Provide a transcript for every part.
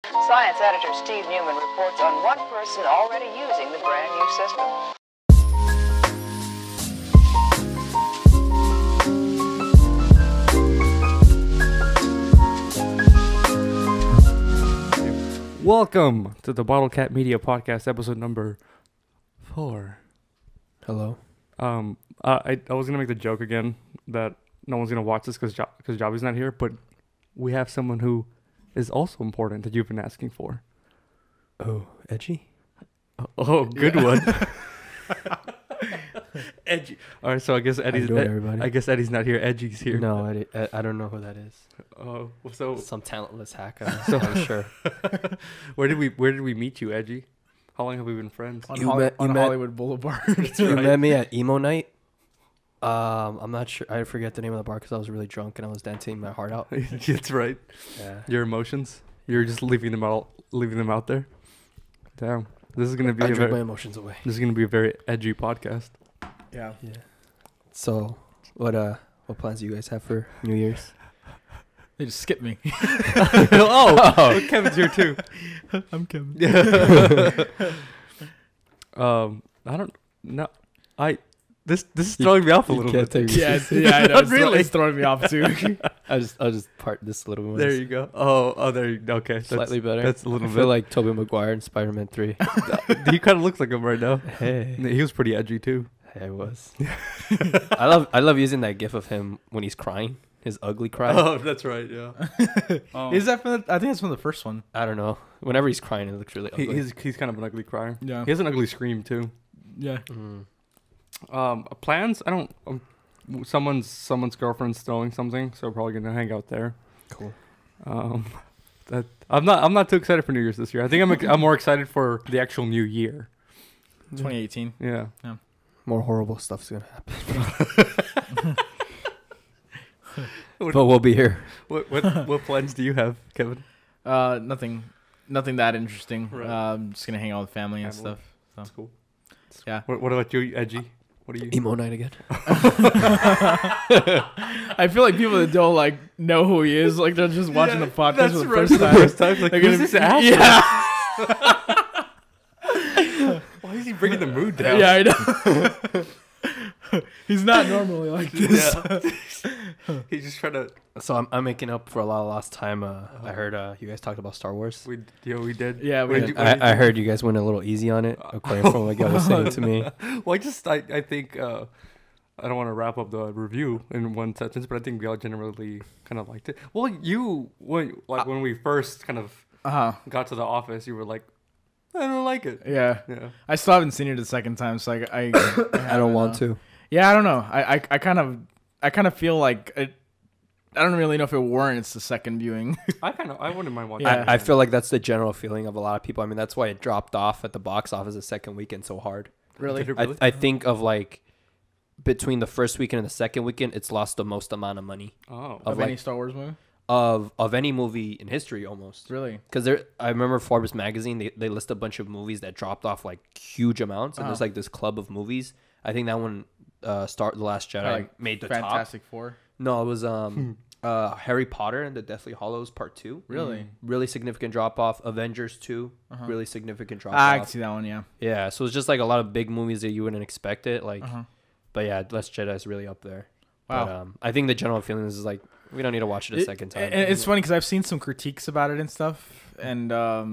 Science editor Steve Newman reports on one person already using the brand new system. Welcome to the Bottle Cat Media Podcast, episode number 4. Hello. I was gonna make the joke again that no one's gonna watch this because Javi's not here, but we have someone who is also important that you've been asking for. Oh, Edgy? Oh, good one. Edgy. All right, so I guess Eddie's. Everybody? I guess Eddie's not here. Edgy's here. No, I don't know who that is. Oh, so Some talentless hacker. I'm sure. where did we meet you, Edgy? How long have we been friends? On, You met Hollywood Boulevard. You met me at emo night. I'm not sure. I forget the name of the bar because I was really drunk and I was dancing my heart out. That's right. Yeah. Your emotions. You're just leaving them out there. Damn. This is gonna be I drove my emotions away. This is gonna be a very edgy podcast. Yeah. Yeah. So, what plans do you guys have for New Year's? They just skipped me. oh, Kevin's here too. I'm Kevin. I don't know. This is throwing me off a little bit. Yeah, I know. Not really. It's throwing me off too. I'll just part this a little more. There you go. Oh, there you go. Okay. Slightly better. That's a little I bit. feel like Tobey Maguire in Spider-Man 3. He kind of looks like him right now. Hey. He was pretty edgy too. I was. I love using that gif of him when he's crying. His ugly cry. Oh, that's right. Yeah. Is that from I think it's from the first one. I don't know. Whenever he's crying, it looks really ugly. He's kind of an ugly crier. Yeah. He has an ugly scream too. Yeah. Plans? I don't. Someone's girlfriend's throwing something, so we're probably gonna hang out there. Cool. That I'm not too excited for New Year's this year. I think I'm more excited for the actual new year. 2018. Yeah. More horrible stuff's gonna happen. But we'll be here. What plans do you have, Kevin? Nothing that interesting. Right. Just gonna hang out with family and stuff. So. That's cool. Yeah. What about you, Edgy? What are you? Emo night again. I feel like people that don't like know who he is, like they're just watching the podcast for the first time. Like, They're who's gonna this ass? Yeah. Why is he bringing the mood down? Yeah, I know. He's not normally like this. Yeah. He's just trying to. So I'm making up for a lot of lost time. I heard you guys talked about Star Wars. We did. Yeah, we did. I heard you guys went a little easy on it, according from what you was saying to me. Well, I think I don't want to wrap up the review in one sentence, but I think we all generally kind of liked it. Well, when we first kind of got to the office, you were like, I don't like it. Yeah. I still haven't seen it the second time, so I don't want to. Yeah, I don't know. I kind of feel like it. I don't really know if it warrants the second viewing. I wouldn't mind watching. Yeah. it. I feel like that's the general feeling of a lot of people. I mean, that's why it dropped off at the box office the second weekend so hard. Really? Did it really? I think of like between the first weekend and the second weekend, it's lost the most amount of money Of any Star Wars movie? of any movie in history almost. Really? Because I remember Forbes magazine, they list a bunch of movies that dropped off like huge amounts, and there's like this club of movies. I think that one, The Last Jedi, made the Fantastic top. Four. No, it was Harry Potter and the Deathly Hallows Part 2. Really? Really significant drop off. Avengers 2, really significant drop I off. can see that one. Yeah. Yeah, so it's just like a lot of big movies that you wouldn't expect it. Like, but yeah, Last Jedi is really up there. Wow. But, I think the general feeling is like we don't need to watch it a second time. And it's funny because I've seen some critiques about it and stuff, and I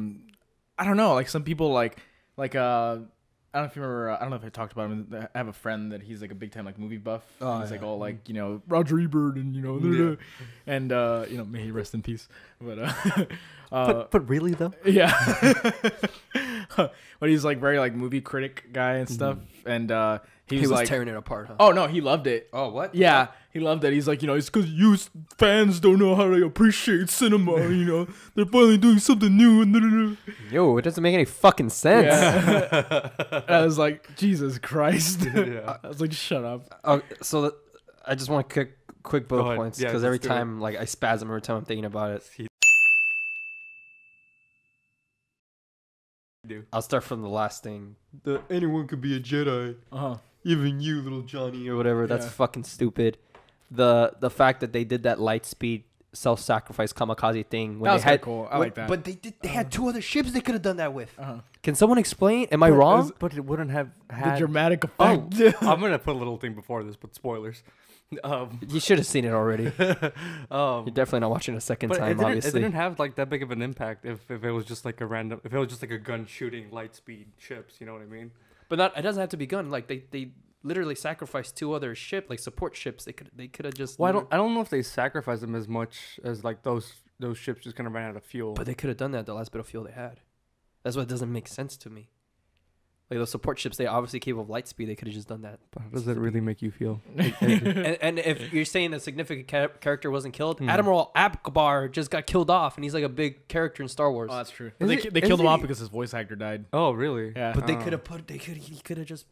don't know. Like some people like I don't know if you remember. I don't know if I talked about him. I have a friend that he's like a big time like movie buff. He's like all like Roger Ebert and and may he rest in peace. But really though. Yeah. But he's like very like movie critic guy and stuff, and he was like tearing it apart. Huh? Oh no, he loved it. Oh what? Yeah, he loved it. He's like, it's because you fans don't know how to appreciate cinema. They're finally doing something new. Yo, it doesn't make any fucking sense. Yeah. I was like, Jesus Christ. Yeah. I was like, shut up. So I just want quick bullet points Yeah, because every let's do it. time like I spasm every time I'm thinking about it. I'll start from the last thing. Anyone could be a Jedi. Even you, little Johnny, or whatever. That's Yeah. fucking stupid. The fact that they did that light speed self-sacrifice kamikaze thing when That was they had cool. I like that. But they had 2 other ships they could have done that with. Can someone explain? Am I wrong? But it wouldn't have had the dramatic Oh, effect. I'm gonna put a little thing before this, but spoilers. You should have seen it already. You're definitely not watching a second But time. it Obviously, didn't have like that big of an impact if it was just like if it was just like a gun shooting light speed ships. You know what I mean? but not. It doesn't have to be gun. Like they literally sacrificed 2 other like support ships. They could have just. Well, I don't know if they sacrificed them as much as like those ships just kind of ran out of fuel. But they could have done that the last bit of fuel they had. That's what doesn't make sense to me. Like those support ships, they obviously capable of light speed. They could have just done that. But how does that really make you feel? and if you're saying a significant character wasn't killed, Admiral Akbar just got killed off, and he's like a big character in Star Wars. Oh, that's true. Is They it- killed him is off he- because his voice actor died. Oh, really? Yeah. But they could have he could have just.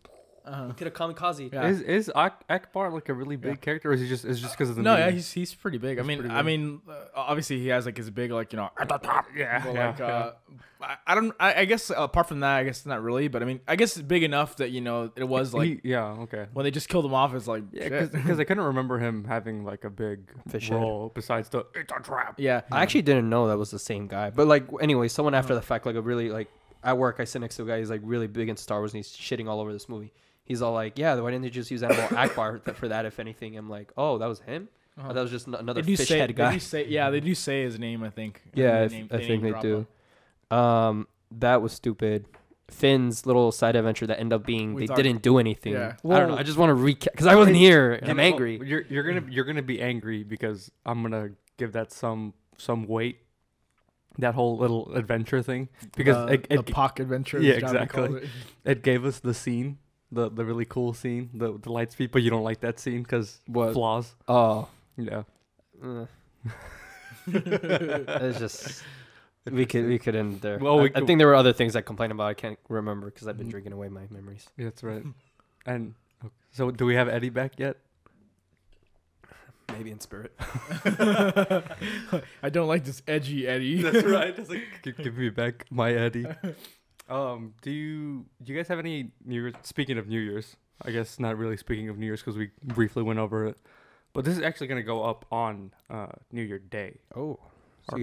He could have kamikaze. Yeah. Is Akbar like a really big character, or is he just because of the No, yeah, name? he's pretty big. pretty big. Obviously he has like his big like at the top. Yeah, But, yeah, I guess apart from that, I guess not really. But I mean, I guess it's big enough that it was like okay. when they just killed him off, it's like Yeah, because I couldn't remember him having like a big Fish head. role besides the it's a trap. yeah. I actually didn't know that was the same guy. But like, anyway, someone after the fact, like a really like at work, I sit next to a guy. He's like really big in Star Wars, and he's shitting all over this movie. He's all like, "Yeah, why didn't they just use Admiral Akbar for that? If anything." I'm like, "Oh, that was him. That was just another fish head guy." They do say his name. I think. Yeah, I I think they do. That was stupid. Finn's little side adventure that ended up being they didn't do anything. Yeah. I don't know. I just want to recap because I wasn't here. And I'm angry. You're gonna be angry because I'm gonna give that some weight. That whole little adventure thing because the Pock adventure. Yeah, as Johnny exactly. called it. It gave us the scene, the really cool scene, the light speed, but you don't like that scene because flaws. Oh, Yeah. it's just we could end there. Well, I think there were other things I complained about. I can't remember because I've been drinking away my memories. Yeah, that's right. And so, do we have Eddie back yet? Maybe in spirit. I don't like this edgy Eddie. That's right. It's like give me back my Eddie. Do you guys have any New Year's? Speaking of New Year's, I guess not really speaking of New Year's because we briefly went over it, but this is actually gonna go up on New Year Day. Oh, so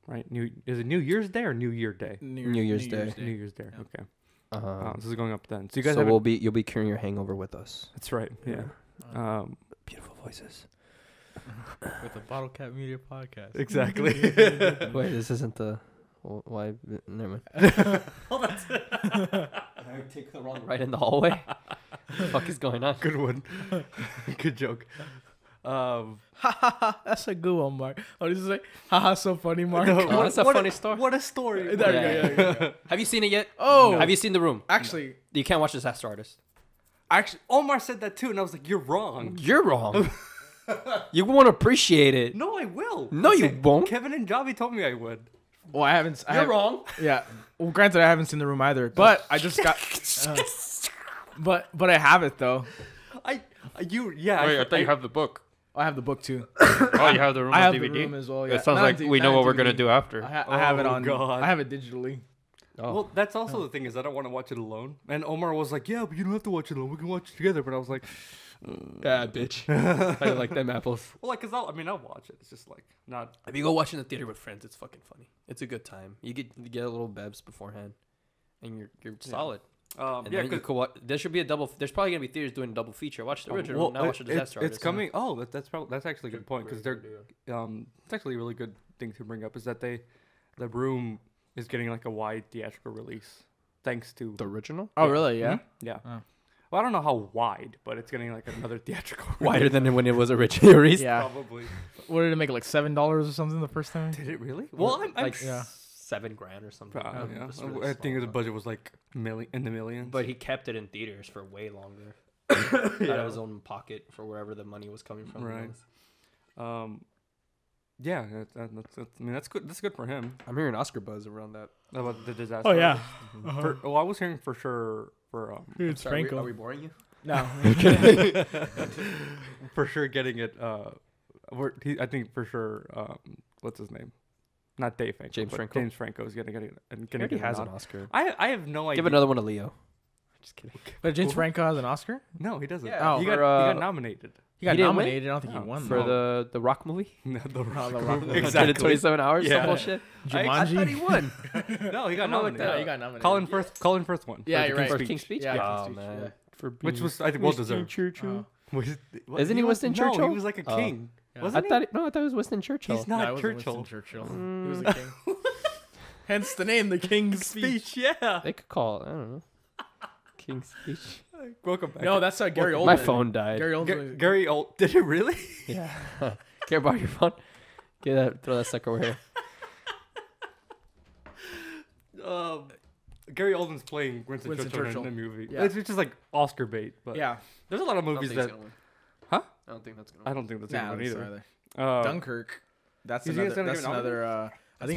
Right? Is it New Year's Day or New Year Day? New Year's Day. New Year's Day. Yeah. Okay. This is going up then. So you guys so you'll be curing your hangover with us. That's right. Yeah. Beautiful voices. With the Bottle Cap Media podcast. Exactly. Wait, this isn't the. Why? Never mind. I take the wrong right in the hallway. What the fuck is going on? Good one. Good joke. That's a good one, Mark. Oh, this is like, haha, so funny, Mark. Oh, that's a funny story. What a story. There we go, yeah. Have you seen it yet? Oh. Have you seen The Room? Actually, You can't watch Disaster Artist. Omar said that too, and I was like, "You're wrong." You're wrong. You won't appreciate it. No, I will. No, you won't. Kevin and Javi told me I would. well, I haven't. You're wrong. Yeah. Well, granted, I haven't seen The Room either, but I just got. But I have it though. I thought you have the book. I have the book too. Oh, you have the room I on have DVD? The Room as well. Yeah. It sounds Not like on we not know on what we're DVD. going to do after. I have it Oh, on. God. I have it digitally. Oh. Well, that's also the thing is I don't want to watch it alone. And Omar was like, "Yeah, but you don't have to watch it alone. We can watch it together." But I was like, Yeah, bitch. I like them apples. "Well, like, cause I'll watch it. It's just like not." If you go watch in the theater with friends, it's fucking funny. It's a good time. You get a little bebs beforehand, and you're solid. And Yeah, then you could watch. There should be a double. There's probably gonna be theaters doing a double feature. Watch the original. Now watch the Disaster It's Artist. coming. Oh, that's actually a good point because they're it's actually a really good thing to bring up is that the Room is getting like a wide theatrical release thanks to The original? Oh, really? Yeah. yeah. Oh. Well, I don't know how wide, but it's getting like another theatrical Wider than when it was originally released. Yeah. probably. What did it make? Like $7 or something the first time? Did it really? Well, I'm like yeah. $7,000 or something. probably, yeah. Just really I think small. the budget was like in the millions. But he kept it in theaters for way longer. Out of his own pocket for wherever the money was coming from. Right. Yeah, that's good. That's good for him. I'm hearing Oscar buzz around that. About the disaster. Oh yeah. I was hearing for sure for It's Franco. Are we boring you? No. for sure getting it. I think for sure. What's his name? Not Dave Franco. James but Franco? James Franco is gonna get it. And He gonna already get has it an on. Oscar. I have no idea. Give another one to Leo. Just kidding. But James Franco has an Oscar. No, he doesn't. Yeah, he for, got nominated. He got didn't win? nominated. I don't think he won For the Rock movie. No, the Rock. Exactly. 27 hours. Yeah. Some bullshit. Jumanji. I thought he won. No, he got I'm gonna look nominated. that up. he got nominated. Colin Firth won. Yeah, for you're the right. King's For King's Speech. Yeah, Oh King's Speech, man. yeah. For Which being was I think well Winston deserved. Churchill. Isn't he Winston No, Churchill? he was like a king. I Wasn't he? thought it was Winston Churchill. He's No, not it wasn't Churchill. Winston Churchill. He was a king. Hence the name, the King's Speech. Yeah. They could call it. I don't know. King's Speech. Welcome back. No, that's Gary Oldman. My phone died. Gary Oldman. Gary Old. Did it really? Yeah. Can I borrow your phone? Get that. Throw that sucker over here. Gary Oldman's playing Winston Churchill in the movie. Yeah. It's just like Oscar bait. But Yeah. there's a lot of movies that. Huh? I don't think that's gonna I don't think that's Nah, gonna that's win either. either. Dunkirk. That's you think it's another. gonna That's get nominated? another. I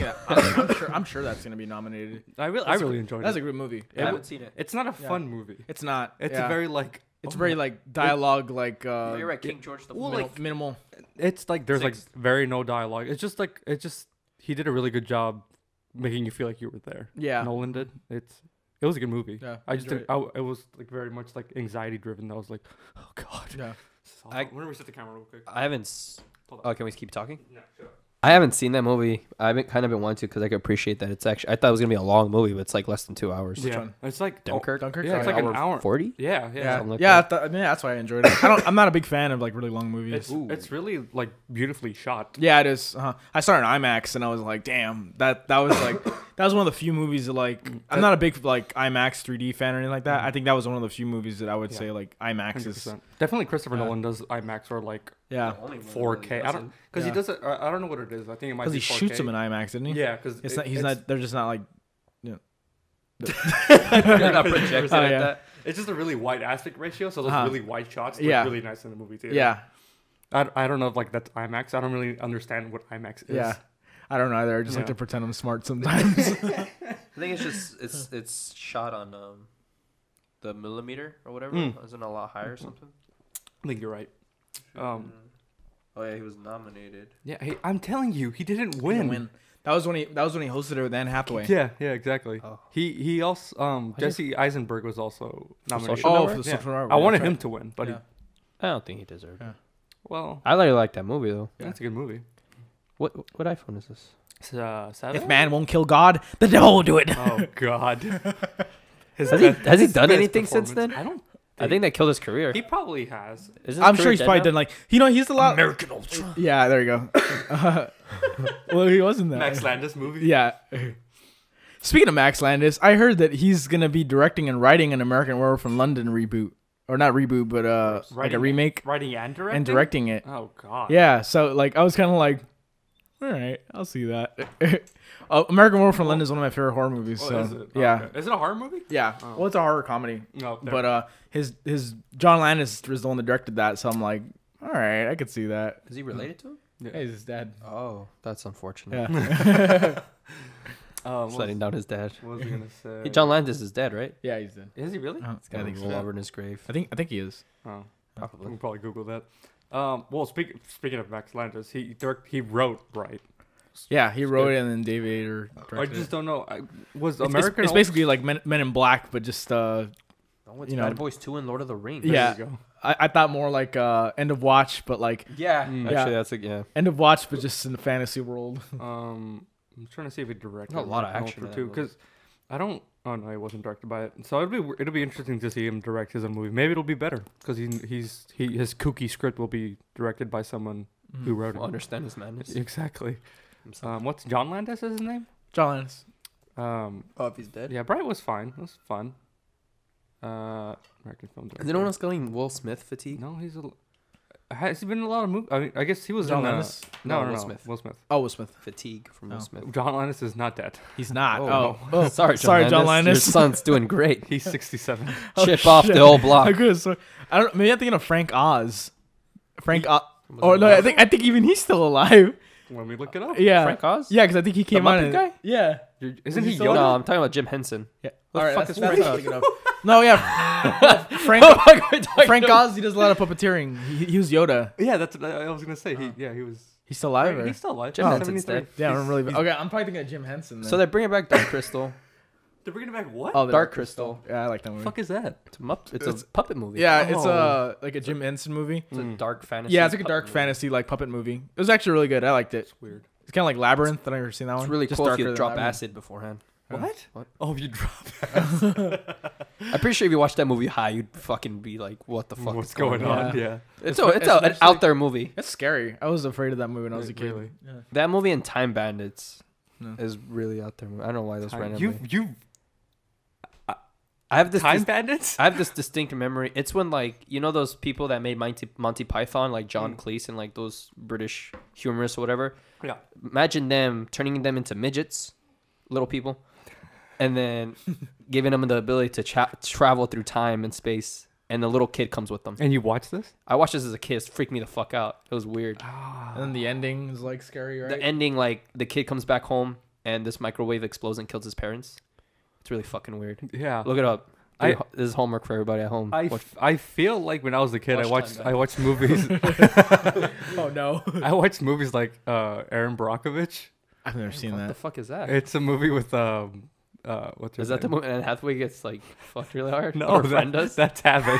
think I'm sure that's gonna be nominated. I really enjoyed That's it. a good movie. I haven't seen it. It's not a fun movie. It's not. It's yeah. a very like. It's oh very my- like dialogue, like You're right. King George the well, Fourth. like- minimal. It's like there's Six. like very no dialogue. It's just like he did a really good job making you feel like you were there. Yeah. Nolan did. It was a good movie. Yeah, I just enjoyed didn't, it was like very much like anxiety driven. I was like, oh god. Yeah. When do we set the camera real quick? I haven't. Hold on. Oh, can we keep talking? Yeah, sure. I haven't seen that movie. I've kind of been wanting to because I could appreciate that it's actually. I thought it was gonna be a long movie, but it's like less than 2 hours. Yeah, one? it's like Dunkirk. Dunkirk. Yeah, it's like an hour. 40. Yeah, Yeah, something like yeah. that. That's why I enjoyed it. I'm not a big fan of like really long movies. It's really like beautifully shot. Yeah, it is. I saw it in IMAX and I was like, damn, that was like that was one of the few movies that like I'm not a big like IMAX 3D fan or anything like that. I think that was one of the few movies that I would say like IMAX is. 100%. Definitely Christopher Nolan does IMAX or like Yeah, 4K. I don't because he does it. I don't know what it is. I think it might because be he 4K. shoots them in IMAX, didn't he? Yeah, because It's not. He's not. They're just not like. You're not projecting Oh, like yeah. that. It's just a really wide aspect ratio, so those really wide shots look Yeah. really nice in the movie theater. Yeah, I don't know if like that's IMAX. I don't really understand what IMAX is. yeah. I don't know either. I just like Yeah. to pretend I'm smart sometimes. I think it's just it's shot on the millimeter or whatever. Isn't it a lot higher or something? I think you're right. Oh yeah, he was nominated. Yeah, hey, I'm telling you, he didn't He win. didn't win. That was when he hosted it with Anne Hathaway. Yeah, exactly. Oh. He also Jesse Eisenberg was also nominated. Social Oh, Network? for the Yeah. social network. I wanted That's him right. to win, but Yeah. I don't think he deserved it. Yeah. well, I really like that movie though. that's a good movie. What iPhone is this? It's, 7? If man won't kill God, the devil will do it. Oh God. Has he done anything since then? I don't. I think that killed his career. He probably has. Is his I'm career sure he's dead probably now? done like he's a lot. American Ultra. Yeah, there you go. Well, he wasn't that. Max Landis movie. Yeah. Speaking of Max Landis, I heard that he's gonna be directing and writing an American Werewolf from London reboot, or not reboot, but like a remake Writing and directing. and directing it. Oh God. Yeah, so like I was kind of like, all right, I'll see that. American Werewolf from London is one of my favorite horror movies. Oh, So is it? Oh, yeah, okay. Is it a horror movie? yeah. Oh. Well, it's a horror comedy, No. but his John Landis was the one that directed that, so I'm like, all right, I could see that. Is he related to him? Yeah, he's his dad. Oh, that's unfortunate. Yeah, Sliding down his dad. What was I gonna say? Hey, John Landis is dead, right? yeah, he's dead. Is he really? Uh-huh. He's got a think roll so. over in his grave. I think he is. Oh, Probably. we can probably Google that. Well, speaking of Max Landis, he wrote Bright. Yeah, he wrote it and then David Ayer I directed just it. don't know. Was It's- American? It's basically like Men in Black, but just Oh, it's You know- Bad Boys 2 and Lord of the Rings. yeah. you go. I thought more like End of Watch, but like Yeah. Mm. Actually, Yeah. that's a yeah. End of Watch, but just in the fantasy world. I'm trying to see if he directed. There's a lot of American action Werewolf in that too, because I don't. Oh no, he wasn't directed by it. So it'll be interesting to see him direct his own movie. Maybe it'll be better because his kooky script will be directed by someone who wrote it. We'll understand his madness. Exactly. Himself. What's John Landis is his name? John Landis. Oh, if he's dead. Yeah, Bright was fine. It was fun. American film director. Is anyone else going Will Smith fatigue? No, has he been in a lot of movies? I mean, I guess he was John in. Landis? No, Will no, Smith. Will Smith. Oh, Will Smith. Fatigue from Will Oh. Smith. John Landis is not dead. He's not. Oh, Oh, Sorry, sorry, John Landis. Your son's doing great. He's 67. Chip off shit. the old block. I could. So, I don't. Maybe I'm thinking of Frank Oz. Frank Oz. Oh no, I think even he's still alive. Let me look it up. Yeah. Frank Oz? Yeah, because I think he came on. Muppet and- guy? Yeah. Isn't he he still Yoda? No, I'm talking about Jim Henson. Yeah. What All the right, fuck that's is what Frank I'm Oz? thinking of. No, yeah. Frank Oz. He does a lot of puppeteering. He was Yoda. Yeah, that's what I was gonna say. He was. He's still alive. Or? He's still alive. Jim He's Henson's 73. dead. Yeah, I'm really. Okay, I'm probably thinking of Jim Henson. Then. So they're bringing back Dark Crystal. They're bringing back what? Oh, Dark Crystal. Yeah, I like that movie. Fuck is that? It's a puppet movie. Yeah, it's like a Jim Henson movie. It's a dark fantasy. Yeah, it's like a dark fantasy like puppet movie. It was actually really good. I liked it. It's weird. It's kind of like Labyrinth. I've never seen that one. It's really Just cool if darker you than drop Labyrinth. acid beforehand. What? What? Oh, you drop. I'm pretty sure if you watch that movie high, you'd fucking be like, "What the fuck? What's is going on? Yeah. Yeah. It's an especially- out there movie. It's scary. I was afraid of that movie when I was a kid. Really? Yeah. That movie and Time Bandits No. is really out there. I don't know why those randomly. You I have this Time Bandits? I have this distinct memory. It's when like those people that made Monty Python, like John Cleese and like those British humorists or whatever. Yeah. Imagine them turning them into midgets, little people, and then giving them the ability to travel through time and space. And the little kid comes with them. And you watch this? I watched this as a kid. It freaked me the fuck out. It was weird. And then the ending is like scary, right? The ending, like the kid comes back home and this microwave explodes and kills his parents. It's really fucking weird. Yeah. Look it up. This is homework for everybody at home. I feel like when I was a kid, Watch I watched movies. Oh no. I watched movies like Aaron Brockovich. I've never seen What the that. fuck is that? It's a movie with what's her Is that the name? movie? And Hathaway gets like fucked really hard. No, Or her friend does. that's Havoc.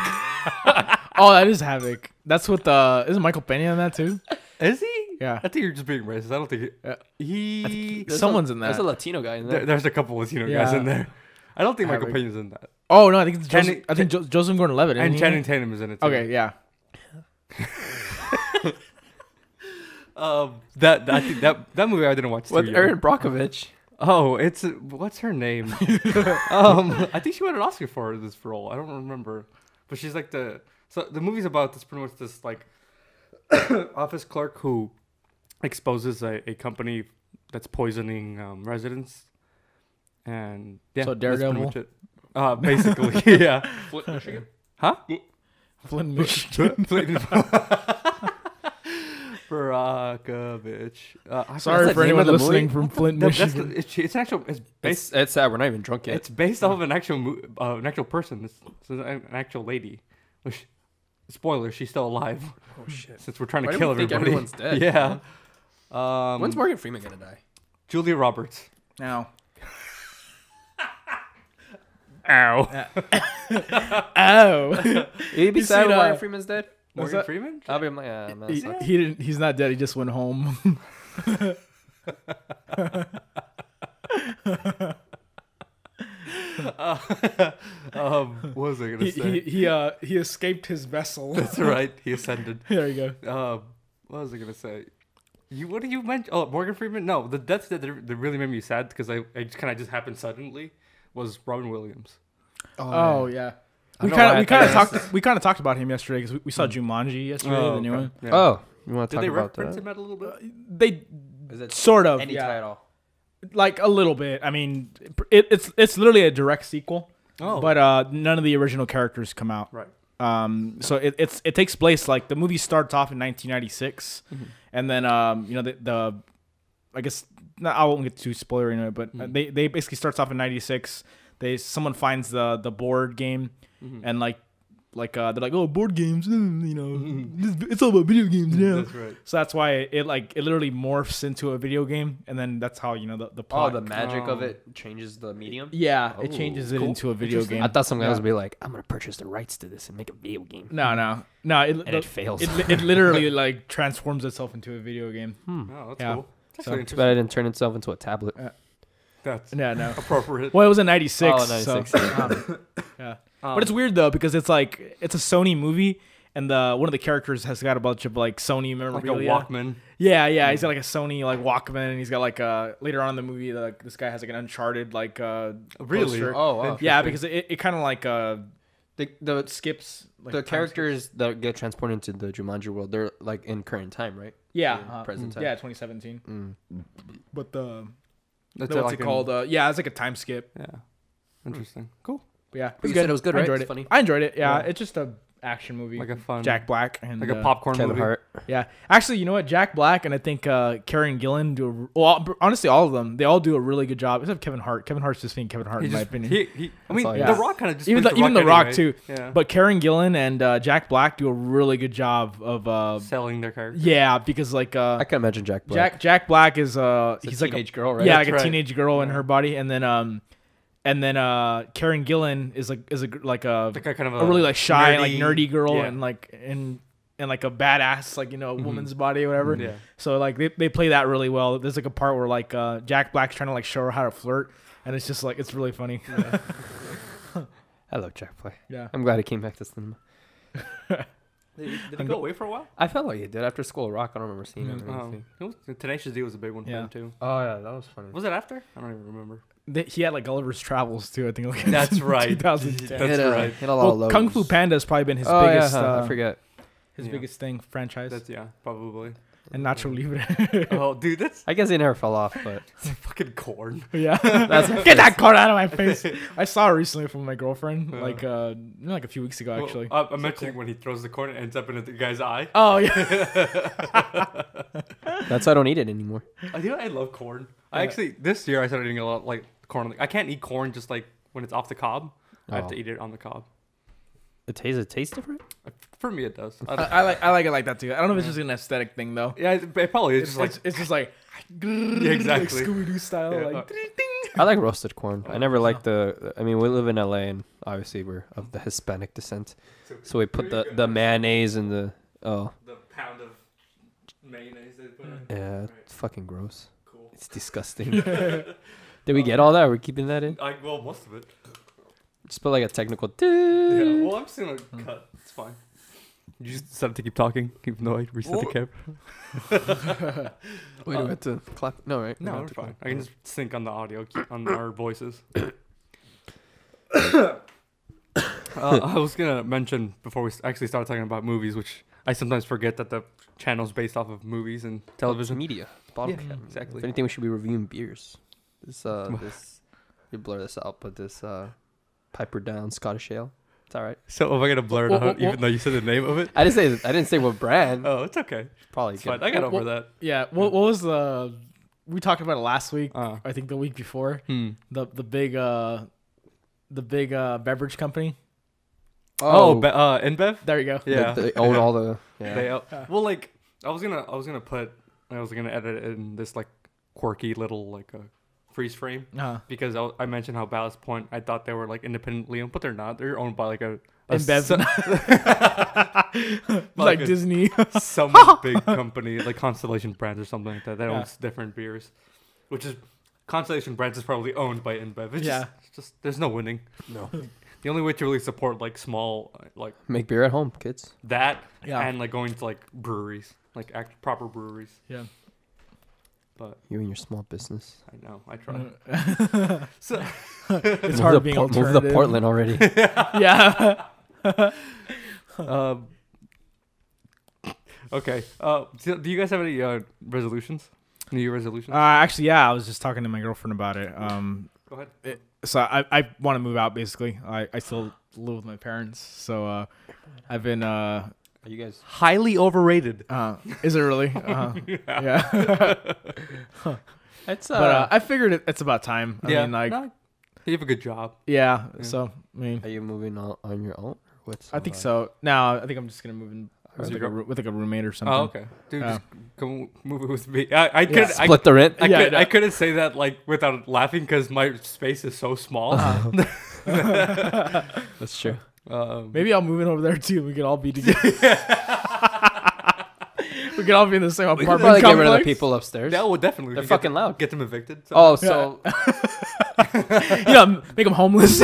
Oh, that is Havoc. That's with isn't Michael Pena in that too? Is he? Yeah. I think you're just being racist. I don't think Someone's in that. There's a Latino guy in there. there's a couple Latino guys Yeah. in there. I don't think Michael Havoc. Pena's in that. Oh no, I think it's Channing- Joseph Gordon-Levitt. And isn't he? Channing Tatum is in it too. Okay, yeah. I think that movie I didn't watch. With too young. Aaron Brockovich. Oh, it's what's her name? I think she won an Oscar for this role. I don't remember, but she's like the movie's about this pretty much this like office clerk who exposes a company that's poisoning residents, and yeah, So that's pretty Daredevil? much it. Basically, yeah. Flint, Michigan. Huh? Flint, Michigan. Brockovich. Sorry the for name anyone of the listening movie? from Flint, That's Michigan. it's actual. It's based. It's sad. We're not even drunk yet. It's based off of an actual person. It's an actual lady. Which, spoiler: she's still alive. Oh shit. Since we're trying to Why do kill we think everybody. everyone's dead? Yeah. When's Morgan Freeman gonna die? Julia Roberts? Now. Ow. Oh. You'd be You sad seen, when Morgan Freeman's dead. Morgan that- Freeman? I'll be like, yeah, man. he, Sucks. he didn't. He's not dead. He just went home. What was I gonna say? he escaped his vessel. That's right. He ascended. There you go. What was I gonna say? What did you mention? Oh, Morgan Freeman. No, the death that really made me sad because I just happened suddenly was Robin Williams. Oh yeah. I We don't know why I kind of thought talked. We kind of talked about him yesterday because we saw Jumanji yesterday, the new one. Yeah. Oh, you want to Did talk they about reference that? him at a little bit? They Is it sort of, any yeah, tie at all? like a little bit. I mean, it's literally a direct sequel. Oh. But none of the original characters come out. Right. So it takes place like the movie starts off in 1996, and then the I guess I won't get too spoilery in it, but they basically starts off in 96. Someone finds the board game, and they're like, oh, board games, it's all about video games now. That's right. So that's why it literally morphs into a video game, and then that's how the Oh, plot. the magic of it changes the medium. Yeah, it Oh, changes it cool. into a video game. I thought some guys Yeah. would be like, "I'm gonna purchase the rights to this and make a video game." No. It fails. It literally like transforms itself into a video game. Oh, that's Yeah. cool. That's So- really Too bad it didn't turn itself into a tablet. That's No. appropriate. Well, it was in 96. Oh, 96, So, yeah. But it's weird though because it's like it's a Sony movie, and one of the characters has got a bunch of like Sony like a memorabilia. Walkman. Yeah. He's got like a Sony like Walkman, and he's got like later on in the movie, like this guy has like an Uncharted like Really? poster. Oh, wow. Yeah, because it kind of like The skips like, the time characters that get transported into the Jumanji world, they're like in current time, right? Yeah, In present time. Yeah, 2017. But That's what's like it called? Yeah, it's like a time skip. Yeah. Interesting. Cool. But yeah, But you said it was good, I right? enjoyed It's it. funny. I enjoyed it. Yeah, Yeah. it's just a action movie. Like a fun- Jack Black and Like a popcorn Kevin movie. Hart. Yeah, actually, you know what? Jack Black and I think Karen Gillan do. Honestly, all of them, they all do a really good job. Except Kevin Hart. Kevin Hart's just being Kevin Hart He in my just, opinion. I mean, all he The does. Rock kind of just even plays the Rock anyway. too. Yeah. But Karen Gillan and Jack Black do a really good job of. Selling their character. Yeah, because like I can imagine Jack Black. Jack Black is It's he's a like teenage girl, right? Yeah, That's like a right. teenage girl in her body, and then And then Karen Gillan is a kind of a really like shy, nerdy, nerdy girl, yeah. and like a badass woman's body or whatever. Yeah. So like they play that really well. There's like a part where like Jack Black's trying to like show her how to flirt, and it's just like it's really funny. Yeah. I love Jack Black. Yeah. I'm glad he came back to cinema. Did he go away for a while? I felt like he did after School of Rock. I don't remember seeing him or anything. Tenacious D was a big one for him too. Oh yeah, that was funny. Was it after? I don't even remember. He had like Gulliver's Travels too. I think. Like, That's right. 2010. That's right. Hit a lot of lows. Kung Fu Panda has probably been his Oh biggest. yeah, I forget. His Yeah. biggest thing franchise. That's probably. And Nacho Libre. Oh, dude, that's I guess he never fell off, but fucking corn. Yeah. Get that card out of my face. I saw it recently from my girlfriend, like a few weeks ago, actually. Well, I'm mentioning when he throws the corn, it ends up in the guy's eye. Oh yeah. that's why I don't eat it anymore. I love corn. I actually this year I started eating a lot like corn. I can't eat corn just like when it's off the cob. I have to eat it on the cob. It tastes different. For me, it does. I like it like that too. I don't know if it's just an aesthetic thing though. Yeah, it probably is. It's just like Yeah, exactly. like Scooby Doo style. Yeah. Like I like roasted corn. I never liked I mean, we live in LA, and obviously we're of the Hispanic descent, so we put the mayonnaise and the the pound of mayonnaise they put in. yeah, Right. it's fucking gross. Cool. It's disgusting. Did we get all that? We're keeping that in. Well, most of it. Just put like a technical. Yeah. Well, I'm just gonna cut. It's fine. You just decided to keep talking, even though I reset the camera. Wait, do we have to clap? No, right? No, We it's don't have fine. to I can just sync on the audio, on our voices. I was gonna mention before we actually started talking about movies, which I sometimes forget that the channel's based off of movies and television. media. Bottom Yeah, cap. exactly. If anything, we should be reviewing beers. This you blur this out, but this Piper Down Scottish Ale. It's all right. So am I gonna blur it out, even though you said the name of it? I didn't say what brand. Oh, it's okay. Probably It's good. fine. I got over that. yeah. What was the? We talked about it last week. Uh. I think the week before. Hmm. The big beverage company. InBev. There you go. Yeah, They own all the. Yeah. They well, like I was gonna edit it in this like quirky little like a freeze frame because I mentioned how Ballast Point I thought they were like independently owned, but they're not. They're owned by like a InBev. like a- Disney. some big company like Constellation Brands or something like that. That owns different beers, which is Constellation Brands is probably owned by InBev. It's just there's no winning. No. The only way to really support like small like Make beer at home, kids. that Yeah. and like going to like breweries, like proper breweries. Yeah. But You and your small business. I know I try. So It's hard being Move alternative. to Portland already. Yeah. okay. Do you guys have any resolutions? New Year resolutions? Actually, yeah. I was just talking to my girlfriend about it. Go ahead. So I want to move out. Basically, I still live with my parents. So I've been. Are you guys? Highly overrated. Is it really? Yeah. It's But I figured it's about time. I mean, like, no, you have a good job. yeah. So I mean, Are you moving on your own? What's? I think so. Now I think I'm just gonna move in with like, with like a roommate or something. Oh, okay. Dude, just come move it with me. I could Split the rent. I couldn't say that like without laughing because my space is so small. That's true. Maybe I'll move in over there too. We could all be together. We could all be in the same We could apartment probably get rid of the complex. people upstairs. That would definitely. They're fucking loud. Get them evicted. So. Oh, so Yeah, make them homeless.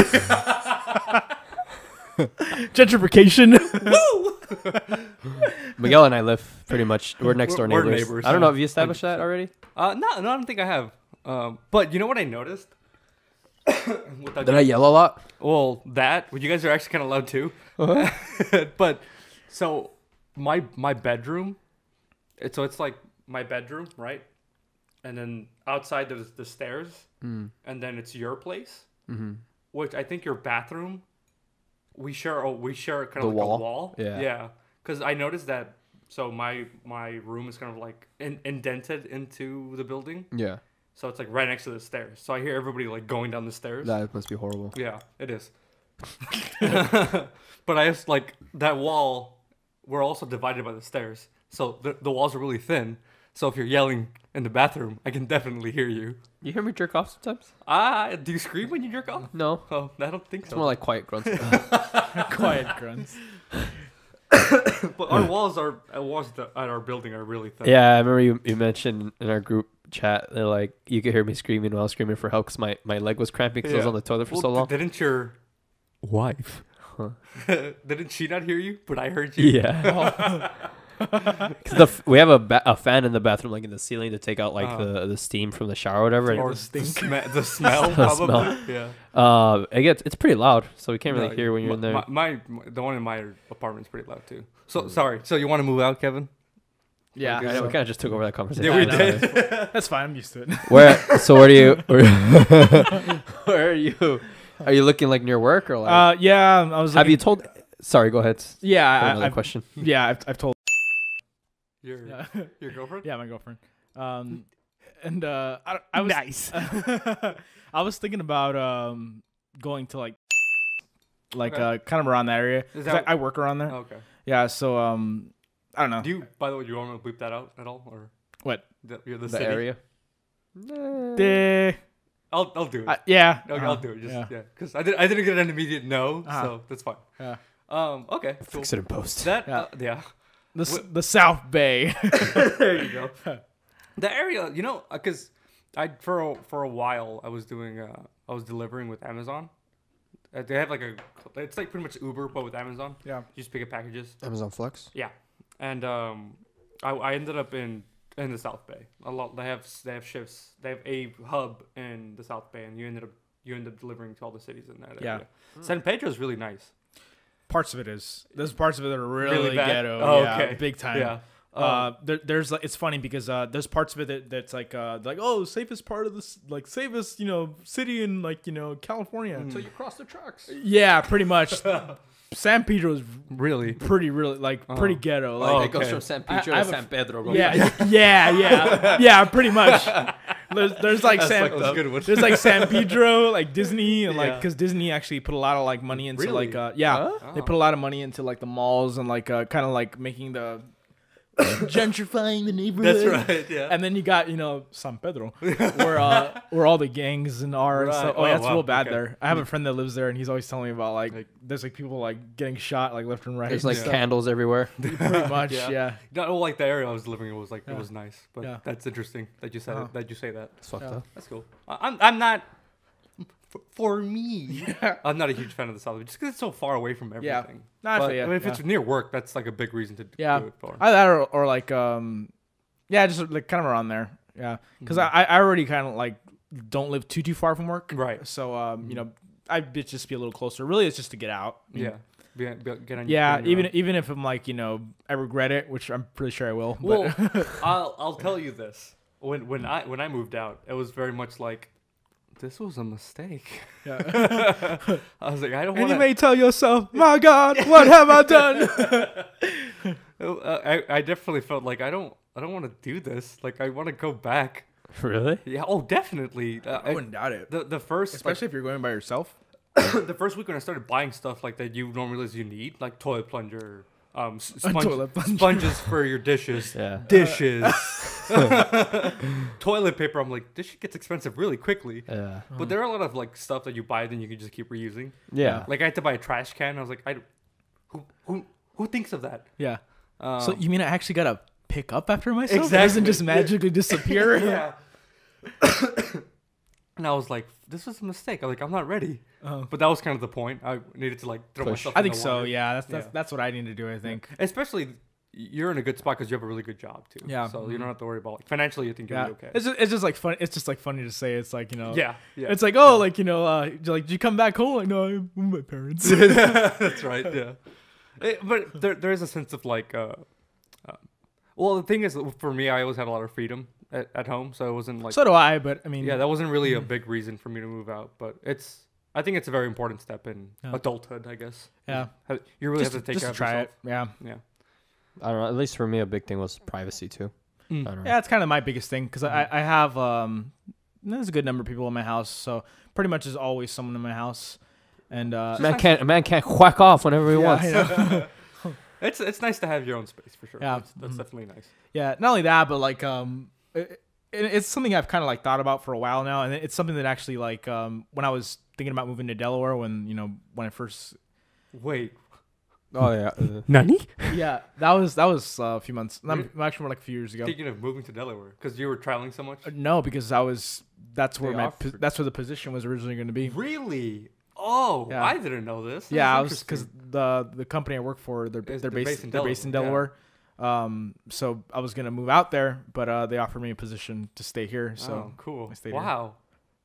Gentrification. Miguel and I live pretty much. We're next door We're neighbors. neighbors, I don't know yeah. if you established that already. No, I don't think I have. But you know what I noticed? Without Did I yell a lot? Well, you guys are actually kind of loud too. But so my bedroom, it's like my bedroom, right? And then outside there's the stairs, and then it's your place, which I think your bathroom. We share kind of The like wall? a wall. Yeah. Yeah. Because I noticed that. So my room is kind of like indented into the building. Yeah. So it's like right next to the stairs. So I hear everybody like going down the stairs. That must be horrible. Yeah, it is. But I just like that wall. We're also divided by the stairs, so the walls are really thin. So if you're yelling in the bathroom, I can definitely hear you. You hear me jerk off sometimes? Do you scream when you jerk off? No. Oh, I don't think It's so. more like quiet grunts. Quiet grunts. But our walls at our building are really thin. Yeah, I remember you mentioned in our group chat that like you could hear me screaming while I was screaming for help because my leg was cramping because I was on the toilet for so long. Didn't your wife? Huh. Didn't she not hear you? But I heard you. Yeah. Cause we have a fan in the bathroom, like in the ceiling, to take out like the steam from the shower or whatever. Or and the smell, probably. Yeah. It's pretty loud, so we can't really hear when you're in there. The one in my apartment's pretty loud too. So sorry. So you want to move out, Kevin? Yeah, I know, we kind of just took over that conversation. Yeah, we did. That's fine. I'm used to it. Where do you? Where are you? Are you looking like near work or like? Yeah, I was. Have you told? Sorry, go ahead. Yeah, Another question. Yeah, I've told. Your girlfriend? Yeah, my girlfriend. And I was nice. I was thinking about going to like kind of around that area. I work around there. Oh, okay. Yeah, so I don't know. By the way, do you want to bleep that out at all, or what? The The area. I'll do it. Yeah. Okay, I'll do it. Just because I didn't get an immediate no, so that's fine. Yeah. Okay. Cool. Fix it in post. That yeah. The South Bay. There you go. The area, because for a while I was delivering with Amazon. They have it's like pretty much Uber but with Amazon. Yeah. You just pick up packages. Amazon Flex. Yeah, and I ended up in the South Bay. A lot. They have shifts. They have a hub in the South Bay, and you end up delivering to all the cities in that area. San Pedro is really nice. Parts of it is. There's parts of it that are really bad? ghetto. Oh, yeah, okay. big time. Yeah. There's it's funny because there's parts of it that's like safest part of this safest city in California Until you cross the tracks. Yeah, pretty much. San Pedro is Really pretty pretty ghetto. Like It goes from San Pedro to San Pedro. yeah, pretty much. There's like good there's like San Pedro, like Disney, and because Disney actually put a lot of like money into they put a lot of money into like the malls and like kind of like making the gentrifying the neighborhood. That's right. Yeah. And then you got San Pedro, where all the gangs and are. Right. So, Oh, that's wow. real bad Okay. there. I have a friend that lives there, and he's always telling me about like there's like people like getting shot like left and right. There's like So, candles everywhere. pretty much. Yeah. Not like the area I was living in was it was nice, but Yeah. that's interesting that you said it, that you say that. It's fucked Yeah. up. That's cool. I'm not. For me, I'm not a huge fan of the South just because it's so far away from Yeah. everything. No, I But, feel ya, if it's near work, that's like a big reason to do it for. Either that or like just like kind of around there. Yeah, because I already kind of like don't live too far from work. Right. So I'd just be a little closer. Really, it's just to get out. Yeah. Get on Even if I'm like I regret it, which I'm pretty sure I will. Well, But I'll tell you this. When I moved out, it was very much like this was a mistake. yeah. I was like, I don't And want you may tell yourself, "My God, what have I done?" I definitely felt like I don't want to do this. Like I want to go back. Really? Yeah. Oh, definitely. I wouldn't doubt it. The first Especially if you're going by yourself. the first week when I started buying stuff like that you normally realize you need, like toilet plunger, toilet plunger. sponges for your dishes, Yeah. dishes, toilet paper. I'm like, this shit gets expensive really quickly. Yeah. But there are a lot of like stuff that you buy then you can just keep reusing. Yeah. Like I had to buy a trash can. I was like, who thinks of that? Yeah. So you mean I actually gotta pick up after myself? Exactly. It doesn't just magically disappear. Yeah. And I was like, this was a mistake. I'm like, I'm not ready. But that was kind of the point. I needed to like throw Push. myself. I in think the so. water. Yeah. That's what I need to do. I think. Especially, you're in a good spot because you have a really good job too. Yeah. So you don't have to worry about like, financially. You think you'll Yeah. be okay. It's just like fun. It's just like funny to say. It's like Yeah. It's like like did you come back home? Like no, I'm with my parents. That's right. Yeah. But there is a sense of like. Well, the thing is, for me, I always had a lot of freedom at home, so it wasn't like. So do I. But I mean. Yeah, that wasn't really a big reason for me to move out, but I think it's a very important step in adulthood, I guess. Yeah. You really Just, have to take just care of try yourself. it. Yeah. Yeah. I don't know. At least for me, a big thing was privacy too. I don't know. Yeah, it's kind of my biggest thing because I have there's a good number of people in my house, so pretty much there's always someone in my house, and A man can't whack off whenever he wants. I know. It's nice to have your own space for sure. Yeah. That's definitely nice. Yeah, not only that, but like it's something I've kind of like thought about for a while now, and it's something that actually like when I was thinking about moving to Delaware, when I first Wait. Oh yeah. Nani? yeah, that was a few months, actually more like a few years ago. Thinking of moving to Delaware because you were traveling so much. No, because that's where offered. that's where the position was originally going to be. Really? Oh, Yeah. I didn't know this. That's Yeah, I was because interesting. the company I work for, they're They're based based in in Delaware, Delaware. So I was gonna move out there, but they offered me a position to stay here. So Oh, cool. I stayed here. Wow.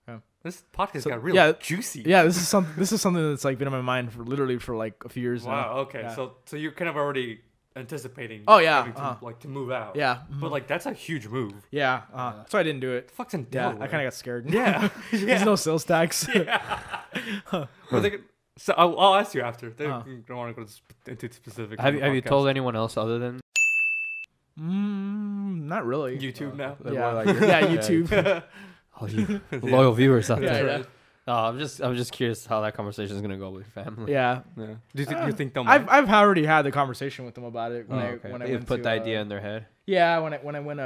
Yeah. This podcast So, got real yeah, juicy. Yeah, this is something that's like been on my mind for literally for like a few years now. Wow. Okay. Yeah. So you're kind of already anticipating. Oh, yeah, having to move out. Yeah. But like that's a huge move. Yeah. So I didn't do it. Fuck's in Yeah, Delaware. I kind of got scared. Yeah. There's no sales tax. Well, so I'll ask you after. They don't want to go into specifics. Have you told anyone else other than Not really. YouTube now? Yeah, yeah, YouTube. all you loyal viewers out Yeah, there? yeah. I'm just curious how that conversation is gonna go with your family. Yeah. Yeah. Do you think they'll mind? I've already had the conversation with them about it when Okay. when I You've went put to, the idea in their head. Yeah, when I went when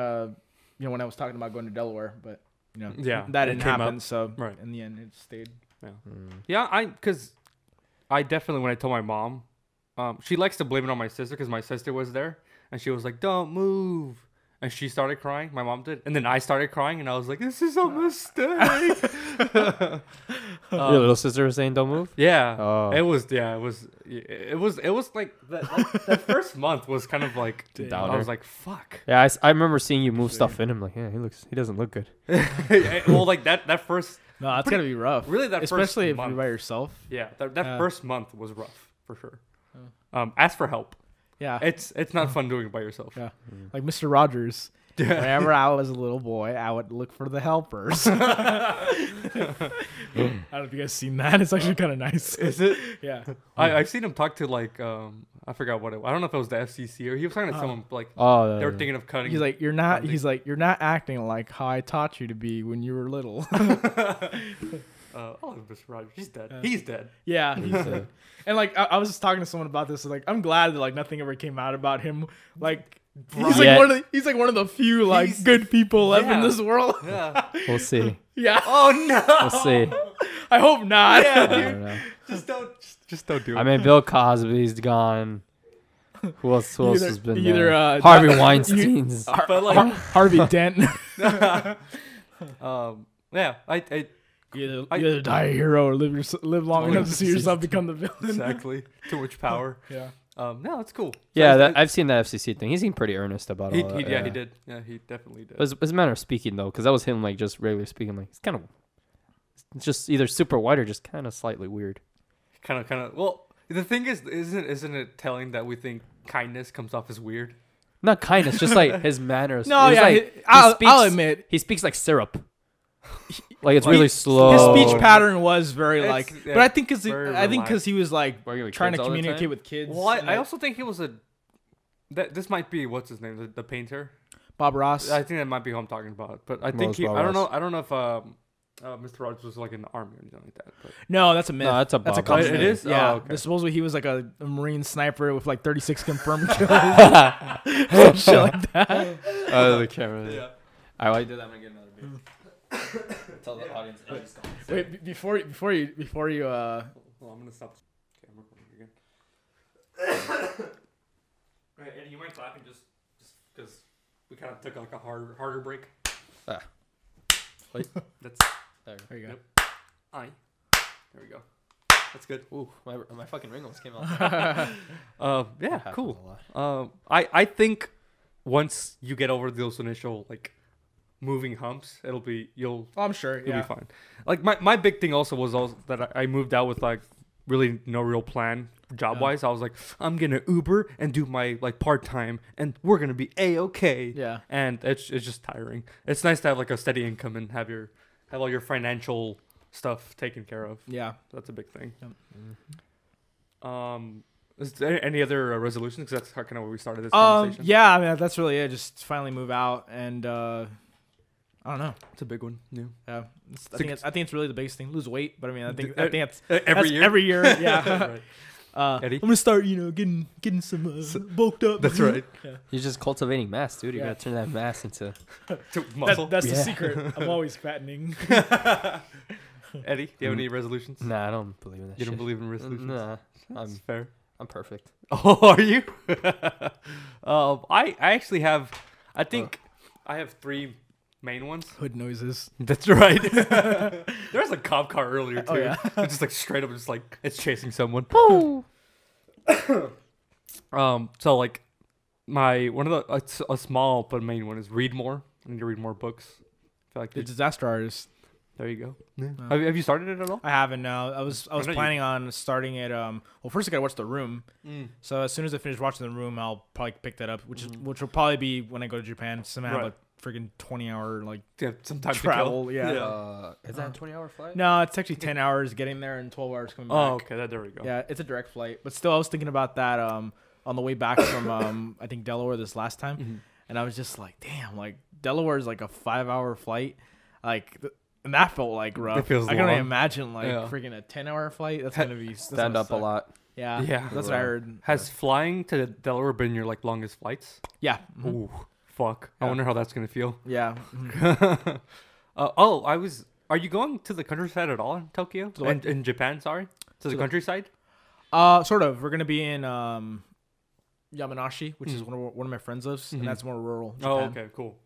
I was talking about going to Delaware, but Yeah, that it didn't came happen. up. So Right. in the end, it stayed. Yeah, because I definitely, when I told my mom, she likes to blame it on my sister because my sister was there and she was like, "Don't move," and she started crying. My mom did, and then I started crying, and I was like, "This is a mistake." Your little sister was saying, "Don't move." Yeah, Oh. it was like that first month was kind of like I Downer. was like, "Fuck." Yeah, I remember seeing you move stuff in. I'm like, yeah, he doesn't look good. Well, like that first. No, that's gotta be rough. Really, that especially first if month. you're by yourself. Yeah, that first month was rough for sure. Ask for help. Yeah, It's not fun doing it by yourself. yeah. Like Mr. Rogers. Whenever I was a little boy, I would look for the helpers. I don't know if you guys seen that. It's actually kind of nice. Is it? Yeah. I've seen him talk to like I forgot what I don't know if it was the FCC or he was talking to someone like Oh, they were thinking of cutting. He's like, you're not acting like how I taught you to be when you were little. oh, Mr. Rogers, he's dead. He's dead. Yeah. And like I was just talking to someone about this. Like I'm glad that like nothing ever came out about him. Like he's like one of the few like good people left in this world. Yeah. we'll see. Yeah. Oh no. We'll see. I hope not. Yeah, I dude. don't know. Just don't do it. I mean, Bill Cosby's gone. Who else Either- has been either, there? Harvey Weinstein's. but like Harvey Dent. yeah, I You either die a hero or live long enough to see yourself become the villain. exactly too much power. Yeah. No, that's cool. Yeah, I've seen the FCC thing. He seemed pretty earnest about He all that. he did. Yeah, he definitely did. It was a manner of speaking though, because that was him like just regularly speaking. Like it's kind of just either super white or just kind of slightly weird. Kind of. Well, the thing is, isn't it telling that we think kindness comes off as weird? Not kindness, just like his manners. No, It was yeah, like, I'll admit he speaks like syrup. Like it's really slow. his speech pattern was very It's- like, yeah, but I think because very he was like Working with trying to kids all the communicate time? with kids. Well, and, I like, also think he was this might be what's his name, the painter. Bob Ross. I think that might be who I'm talking about. But I think Most Bob I don't Ross. know. I don't know if Mr. Rogers was like in the army or anything like that. But No, that's a myth. No, that's a Bob Bob common Ross. myth. It is? Yeah. Oh, okay. Supposedly he was like a Marine sniper with like 36 confirmed kills. Some shit like that. Oh, the camera. yeah. I like do that when I get another beer. Tell the audience. Wait, before you Well, I'm gonna stop. Okay, I'm recording again. Right, Eddie, you mind clapping just because we kind of took like a harder break. Wait. That's there you go. Yep. Aye. There we go. That's good. Ooh, my fucking ring almost came out. Yeah, happens cool. a lot. I think once you get over those initial like moving humps, you'll Oh, I'm sure. be Yeah. fine. Like my big thing also was that I moved out with like really no real plan job wise. I was like, I'm gonna Uber and do my like part time, and we're gonna be a-okay. Yeah. And it's just tiring. It's nice to have like a steady income and have all your financial stuff taken care of. Yeah. That's a big thing. Yep. Is there any other resolutions? Because that's kind of where we started this conversation. Yeah. I mean, that's really it. Just finally move out, and I don't know. It's a big one. Yeah. Yeah. I think it's really the biggest thing. Lose weight, but I mean, I think that's every year. Every year. Yeah. Eddie? I'm gonna start, getting some bulked up. That's right. Yeah. You're just cultivating mass, dude. You Yeah. gotta turn that mass into. Muscle. That's the Yeah. secret. I'm always fattening. Eddie, do you have any resolutions? Nah, I don't believe in that. You don't shit. believe in resolutions? Nah, That's fair. I'm perfect. Oh, are you? I actually have. I think I have 3 main ones. Hood noises. That's right. There was a cop car earlier too. Oh, yeah. It's just like straight up, just like it's chasing someone. So like one of the a small but main one is read more. I need to read more books. I feel like The Disaster Artist. there you go. Yeah. Have you started it at all? I haven't. No, I was know you- planning on starting it. Well, first I gotta watch The Room. So as soon as I finish watching The Room, I'll probably pick that up, which will probably be when I go to Japan. So I'm gonna have a freaking 20-hour Yeah, some time travel. to kill. Yeah. Is that a 20-hour flight? No, it's actually 10 hours getting there and 12 hours coming back. Oh, okay. There we go. Yeah, it's a direct flight. But still, I was thinking about that on the way back from I think Delaware this last time, and I was just like, damn, like Delaware is like a 5-hour flight, and that felt like rough. It feels I can only long. imagine Yeah. freaking a 10-hour flight. That's gonna be Stand up a lot. Yeah, Yeah. that's what I heard. Has flying to Delaware been your like longest flights? Yeah, Ooh, fuck. I Yeah. wonder how that's gonna feel. yeah. Are you going to the countryside at all in Tokyo? To what? In Japan, sorry? To the the- countryside? Sort of. We're gonna be in Yamanashi, which is one of my friends lives, and that's more rural. Oh, Japan. okay, cool.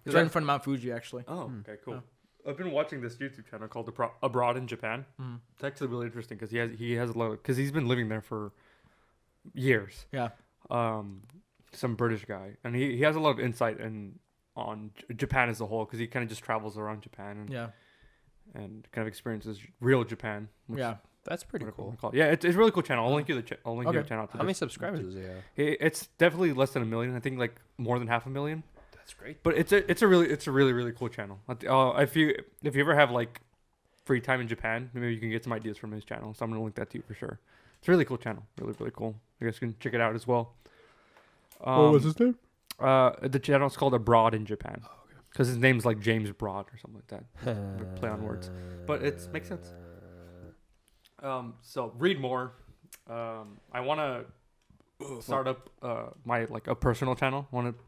It's right in front of Mount Fuji, actually. Oh, okay, cool. I've been watching this YouTube channel called Abroad in Japan. It's actually really interesting because he has a lot because he's been living there for years. Yeah. Some British guy, and he has a lot of insight on Japan as a whole because he kind of just travels around Japan and kind of experiences real Japan. Which Yeah. That's pretty whatever you cool. wanna call it. Yeah, it's a really cool channel. I'll link you I'll link you the Okay. channel. To How many this. subscribers does he have? It's definitely less than 1 million. I think like more than 500,000. That's great. But it's a really cool channel. If you ever have like free time in Japan, maybe you can get some ideas from his channel. So I'm gonna link that to you for sure. It's a really cool channel. Really cool. I guess you can check it out as well. What was his name? The channel is called Abroad in Japan. Because his name's like James Broad or something like that. Play on words. But it makes sense. So read more. I want to start up my like a personal channel. I want to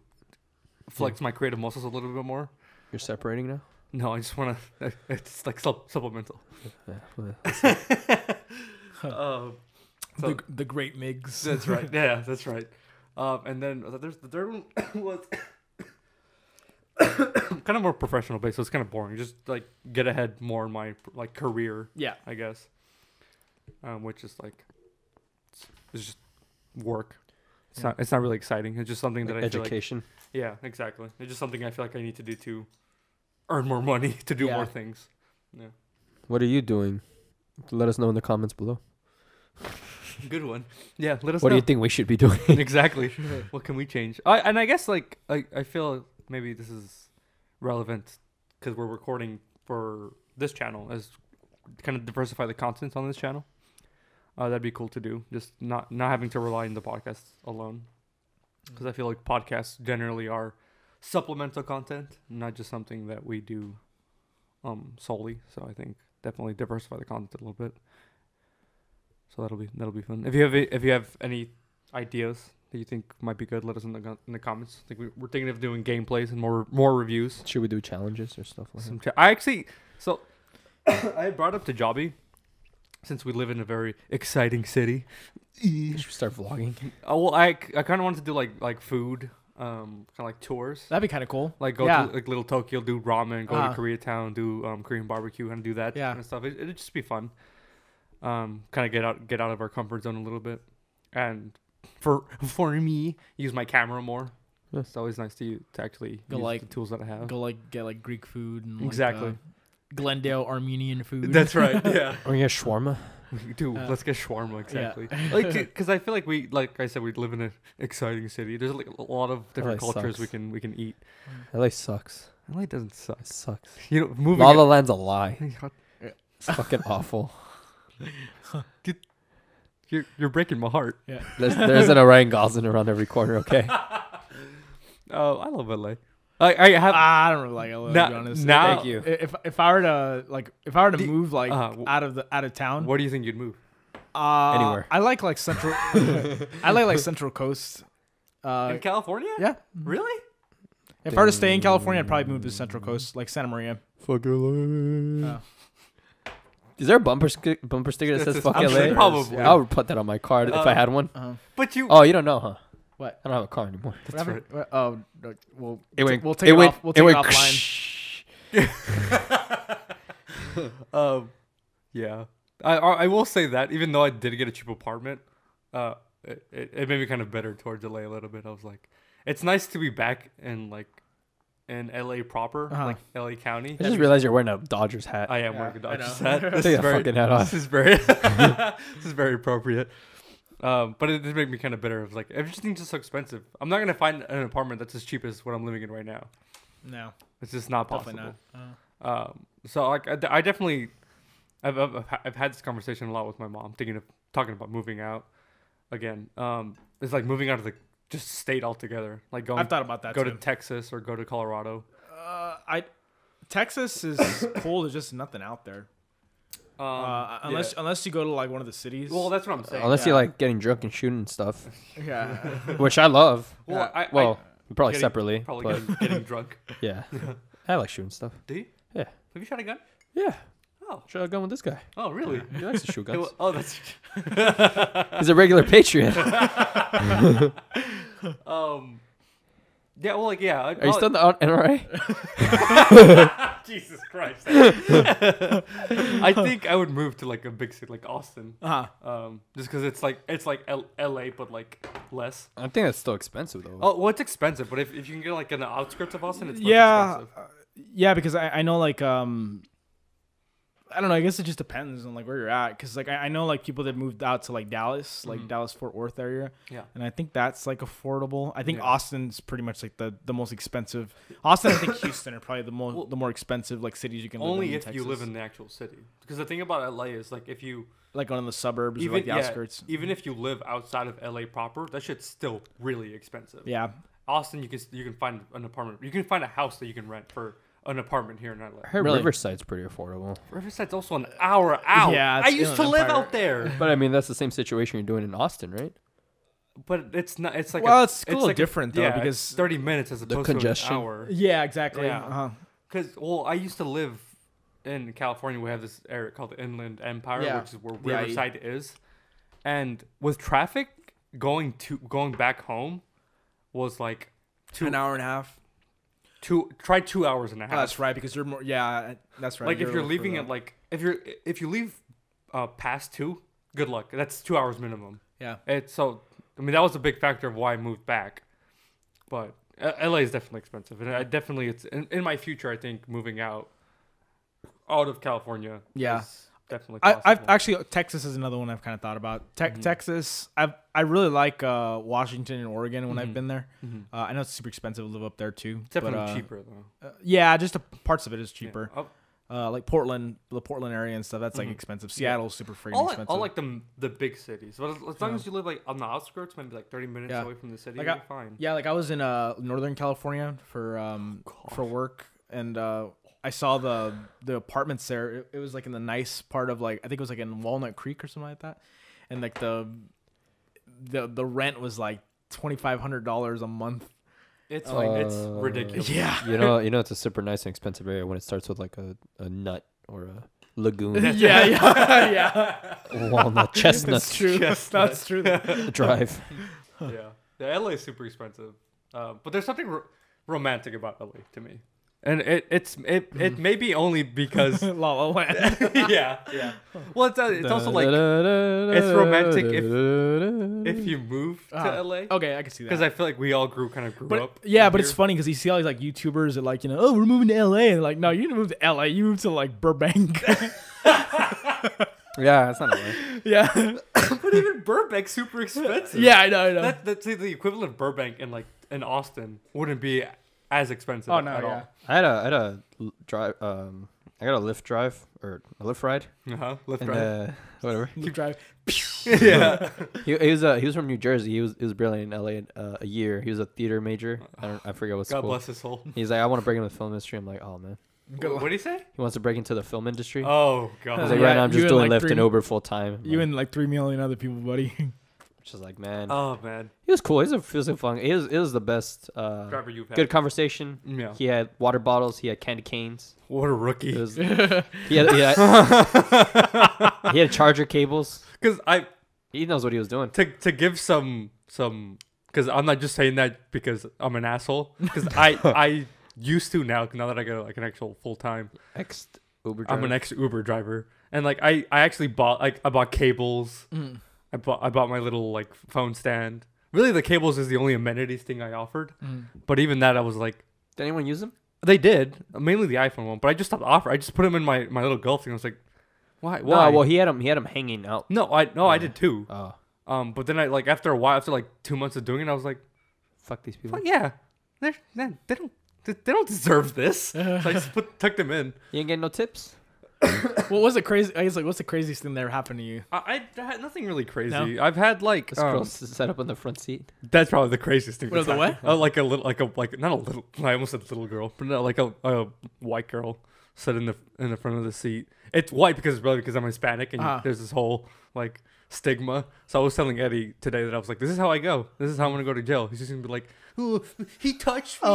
flex my creative muscles a little bit more. You're separating now? No, I just want to. It's like supplemental. The Great Migs. That's right. Yeah, that's right. And then there's the third one was kind of more professional based, so it's kind of boring. Just like get ahead more in my like career. Yeah. I guess. Which is like it's just work. It's not really exciting. It's just something that I feel like, Education. yeah, exactly. It's just something I feel like I need to do to earn more money to do Yeah. more things. Yeah. What are you doing? Let us know in the comments below. Good one. Yeah, let us What know. do you think we should be doing? Exactly. What can we change? I guess like I feel maybe this is relevant because we're recording for this channel as kind of diversify the content on this channel. That'd be cool to do. Just not having to rely on the podcast alone, because I feel like podcasts generally are supplemental content, not just something that we do solely. So I think definitely diversify the content a little bit. So that'll be fun. If you have any ideas that you think might be good, let us in the comments. I think we're thinking of doing gameplays and more reviews. Should we do challenges or stuff like that? I actually I brought up to Jobby since we live in a very exciting city. Should we start vlogging? Oh well, I kind of wanted to do like food, kind of like tours. That'd be kind of cool. Like go Yeah. to like little Tokyo, do ramen, go Uh-huh. to Koreatown, do Korean barbecue, and do that Yeah. kind of stuff. It'd just be fun. Kind of get out of our comfort zone a little bit, and for me, use my camera more. Yeah. It's always nice to actually Go use like- the tools that I have. Go get Greek food and Exactly. Glendale Armenian food. That's right. Yeah. Or we get shawarma? Dude, let's get shawarma exactly. Like, because I feel like like I said, we live in an exciting city. There's like a lot of different LA cultures sucks. we can eat. LA sucks. LA doesn't suck. It sucks. You know, moving. La La Land's a lie. it- It's fucking awful. you're breaking my heart. Yeah. There isn't a Ryan Gosling around every corner, okay? Oh, I love LA. I have. I don't really like LA, to be honest. now- Thank you. If I were to move like Uh, out of town, What do you think you'd move? Anywhere. I like Central. I like Central Coast. In California? Yeah. Really? If I were to stay in California, I'd probably move to Central Coast, like Santa Maria. Fuck LA. Is there a bumper sticker that says "fuck I'm LA"? sure probably. I would put that on my car if I had one. But you. Oh, you don't know, huh? What? I don't have a car anymore. That's right. Oh, no, we'll take it it went, off. We'll take it offline. Yeah. I will say that even though I did get a cheap apartment, it made me kind of bitter towards LA a little bit. I was like, it's nice to be back in LA proper, like LA County. I just realized you're wearing a Dodgers hat. I am wearing a Dodgers hat. This Take is that fucking hat off. This is very this is very appropriate. But it did make me kind of bitter. Of like, everything's just so expensive. I'm not gonna find an apartment that's as cheap as what I'm living in right now. No, it's just not possible. definitely not. So like, I definitely, I've had this conversation a lot with my mom, talking about moving out again. It's like moving out of the just state altogether. Like going. I've thought about that. Go too. to Texas or go to Colorado. Texas is cool. There's just nothing out there. Unless you go to like one of the cities. Well, that's what I'm saying. Unless you like getting drunk and shooting stuff, Yeah. which I love. Well, probably getting- separately. Probably but getting drunk. yeah, I like shooting stuff. Do you? Yeah. Have you shot a gun? Yeah. Oh. Shot a gun with this guy. Oh, really? He likes to shoot guns. Oh, that's. He's a regular patriot. Yeah. Well, like, yeah. Are you still in the NRA? Jesus Christ. I think I would move to like a big city like Austin. Just because it's like LA but like less. I think that's still expensive though. Oh, well, it's expensive, but if you can get like in the outskirts of Austin, it's less expensive. Yeah, because I know like I don't know. I guess it just depends on like where you're at. Because like I know like people that moved out to like Dallas, like Dallas Fort Worth area. Yeah. And I think that's like affordable. I think Yeah. Austin's pretty much like the most expensive. Austin, I think Houston are probably the more expensive like cities you can live in. Only if Texas. you live in the actual city. Because the thing about LA is like if you like on the suburbs or like the outskirts. even if you live outside of LA proper, that shit's still really expensive. Yeah. Austin, you can find an apartment. You can find a house that you can rent for an apartment here in LA. I heard Really? Riverside's pretty affordable. Riverside's also an hour out. Yeah, I it's used to Inland live Empire. out there. But I mean, that's the same situation you're doing in Austin, right? But it's not. It's like Well, it's a little like different, though, because- it's 30 minutes as opposed congestion. to an hour. Yeah, exactly. Yeah. Because I used to live in California. We have this area called the Inland Empire, Yeah. which is where Yeah, Riverside is. And with traffic, going back home was like An hour and a half. try 2 hours and a half. Oh, that's right, because you're more. Yeah, that's right. Like if you're leaving at like if you leave past 2, good luck. That's 2 hours minimum. Yeah. It's so. I mean, that was a big factor of why I moved back. But LA is definitely expensive, and it's in my future. I think moving out of California. Yeah. Is definitely possible. I've actually Texas is another one I've kind of thought about. Texas, I really like Washington and Oregon when I've been there. I know it's super expensive to live up there too. It's definitely cheaper though. Yeah, just parts of it is cheaper. Yeah. Like Portland, the Portland area and stuff. That's like expensive. Seattle's super freaking expensive. All like the big cities. But as long as you live like on the outskirts, maybe like 30 minutes away from the city, Like you'll be fine. Yeah, like I was in Northern California for work, and I saw the apartments there. It was like in the nice part of like I think it was like in Walnut Creek or something like that, and like the rent was like $2,500 a month. It's it's ridiculous. Yeah, You know, it's a super nice and expensive area when it starts with like a nut or a lagoon. yeah. Walnut, chestnut That's true. That's true. drive. Yeah, the LA is super expensive, but there's something romantic about LA to me, and it may be only because La La Land. yeah. Well, it's also like it's romantic if you move to LA. Okay, I can see that. Because I feel like we all grew up. Yeah, but here. it's funny because you see all these like YouTubers that like oh we're moving to LA and like no you didn't move to LA, you moved to like Burbank. Yeah, that's not LA. Yeah. But even Burbank's super expensive. Yeah, I know. That's the equivalent of Burbank in Austin wouldn't be as expensive Oh, no, at yeah. all. I had a drive. I got a Lyft drive or a Lyft ride. Let's And, try. whatever. You drive. Yeah. He was from New Jersey. He was barely in LA a year. He was a theater major. I forget what God school. bless his soul. He's like, I want to bring him to film industry. I'm like, oh man. What did he say? He wants to break into the film industry. Oh He's god. like, Yeah, right now I'm you just and, doing like, Lyft and Uber full time. You and like 3 million other people, buddy. Which is like, man, Oh man. he was cool. He was a fun. It was the best. Driver you've had. Good conversation. Yeah. He had water bottles. He had candy canes. What a rookie. It was, he had charger cables. Because He knows what he was doing. to give some because I'm not just saying that because I'm an asshole. Because I used to now that I got like an actual full time. Ex Uber driver. I'm an ex Uber driver, and like I actually bought I bought cables. I bought my little like phone stand. Really, the cables is the only amenities thing I offered. But even that, I was like, Did anyone use them? they did mainly the iPhone one, but I just stopped offering. I just put them in my little golf thing. I was like, why? No, well he had them hanging out. No, I did too. Oh, But then I like after a while, after like 2 months of doing it, I was like, fuck these people. well, yeah, they don't deserve this. So I just tucked them in. You ain't getting no tips. What was the crazy? I guess like, what's the craziest thing that ever happened to you? I had nothing really crazy. No? I've had like This girl set up on the front seat. that's probably the craziest thing. What, that's the what? happened. Like not a little. I almost said little girl, but no, like a white girl sat in the front of the seat. It's white because I'm Hispanic and there's this whole like stigma. So I was telling Eddie today that I was like, this is how I go. This is how I'm gonna go to jail. He's just gonna be like, oh, he touched me.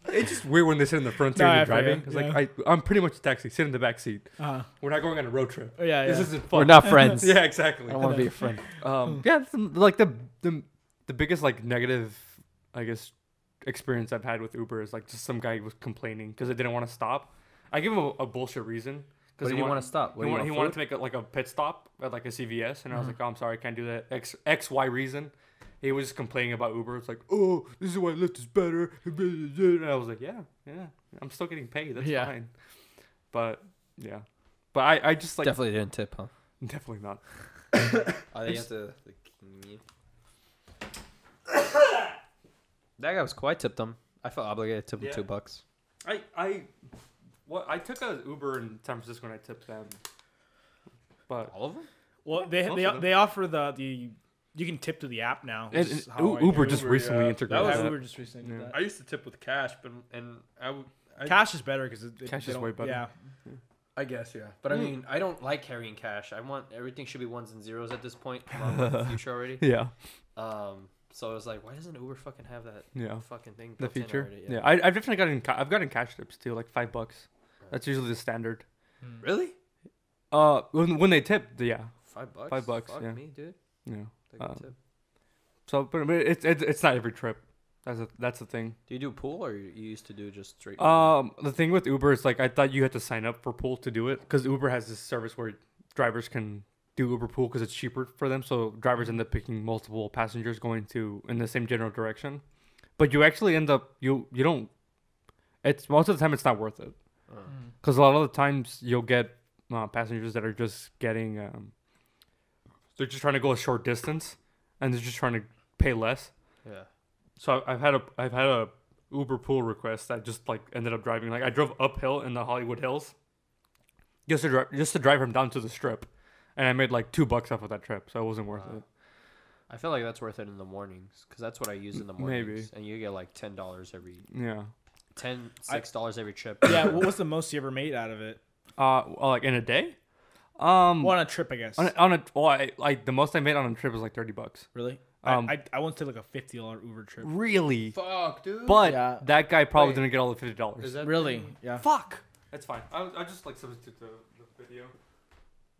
It's just weird when they sit in the front seat No, and I they're driving. forget, It's like I'm pretty much a taxi. Sit in the back seat. We're not going on a road trip. Oh, yeah, This yeah. isn't fun. We're not friends. Yeah, exactly. I don't want to be your friend. Yeah, like the biggest like negative, I guess, experience I've had with Uber is like just some guy was complaining because I didn't want to stop. I give him a bullshit reason. What did he want to stop? He wanted to make like a pit stop at like a CVS, and I was like, oh, I'm sorry, I can't do that. X Y reason. He was just complaining about Uber. It's like, oh, this is why Lyft is better. And I was like, yeah, I'm still getting paid. That's fine. But yeah, but I just like Definitely didn't tip, huh? definitely not. Oh, you have to. That guy was cool. I tipped him. I felt obligated to tip him $2. I took a Uber in San Francisco and I tipped them. But All of them? Well, Most they offer the you can tip to the app now. and, This is and how I Uber do. just Uber, recently yeah. integrated Yeah, that. Uber just recently did that. I used to tip with cash, but Cash is better because Cash is way better. Yeah, I guess yeah. But I mean, I don't like carrying cash. I want everything should be ones and zeros at this point. Along with the future already. Yeah, So I was like, why doesn't Uber fucking have that fucking thing? the built in feature. already? Yeah, I've definitely I've gotten cash tips too, like $5. That's usually the standard. Really? When they tip, yeah, $5? $5, Fuck yeah. me, dude. yeah. Take a tip. So, but it's not every trip. That's the thing. Do you do pool or you used to do just straight? The thing with Uber is like I thought you had to sign up for pool to do it because Uber has this service where drivers can do Uber pool because it's cheaper for them. So drivers end up picking multiple passengers going in the same general direction, but you actually end up you don't. It's most of the time it's not worth it because a lot of the times you'll get passengers that are just getting they're just trying to go a short distance and they're just trying to pay less. Yeah. So I've had a Uber pool request that just like ended up driving. Like I drove uphill in the Hollywood Hills just to drive him down to the Strip, and I made like $2 off of that trip, so it wasn't worth it. I feel like that's worth it in the mornings because that's what I use in the mornings. Maybe. And you get like $10 every Yeah. $6 every trip. yeah. What's the most you ever made out of it? Like in a day? Well, on a trip, I guess. The most I made on a trip was like $30. Really? I once did like a $50 Uber trip. Really? Fuck, dude. But Yeah. that guy probably Wait. didn't get all the $50. Is that Really? thing- Yeah. Fuck. That's fine. I just like substitute the video.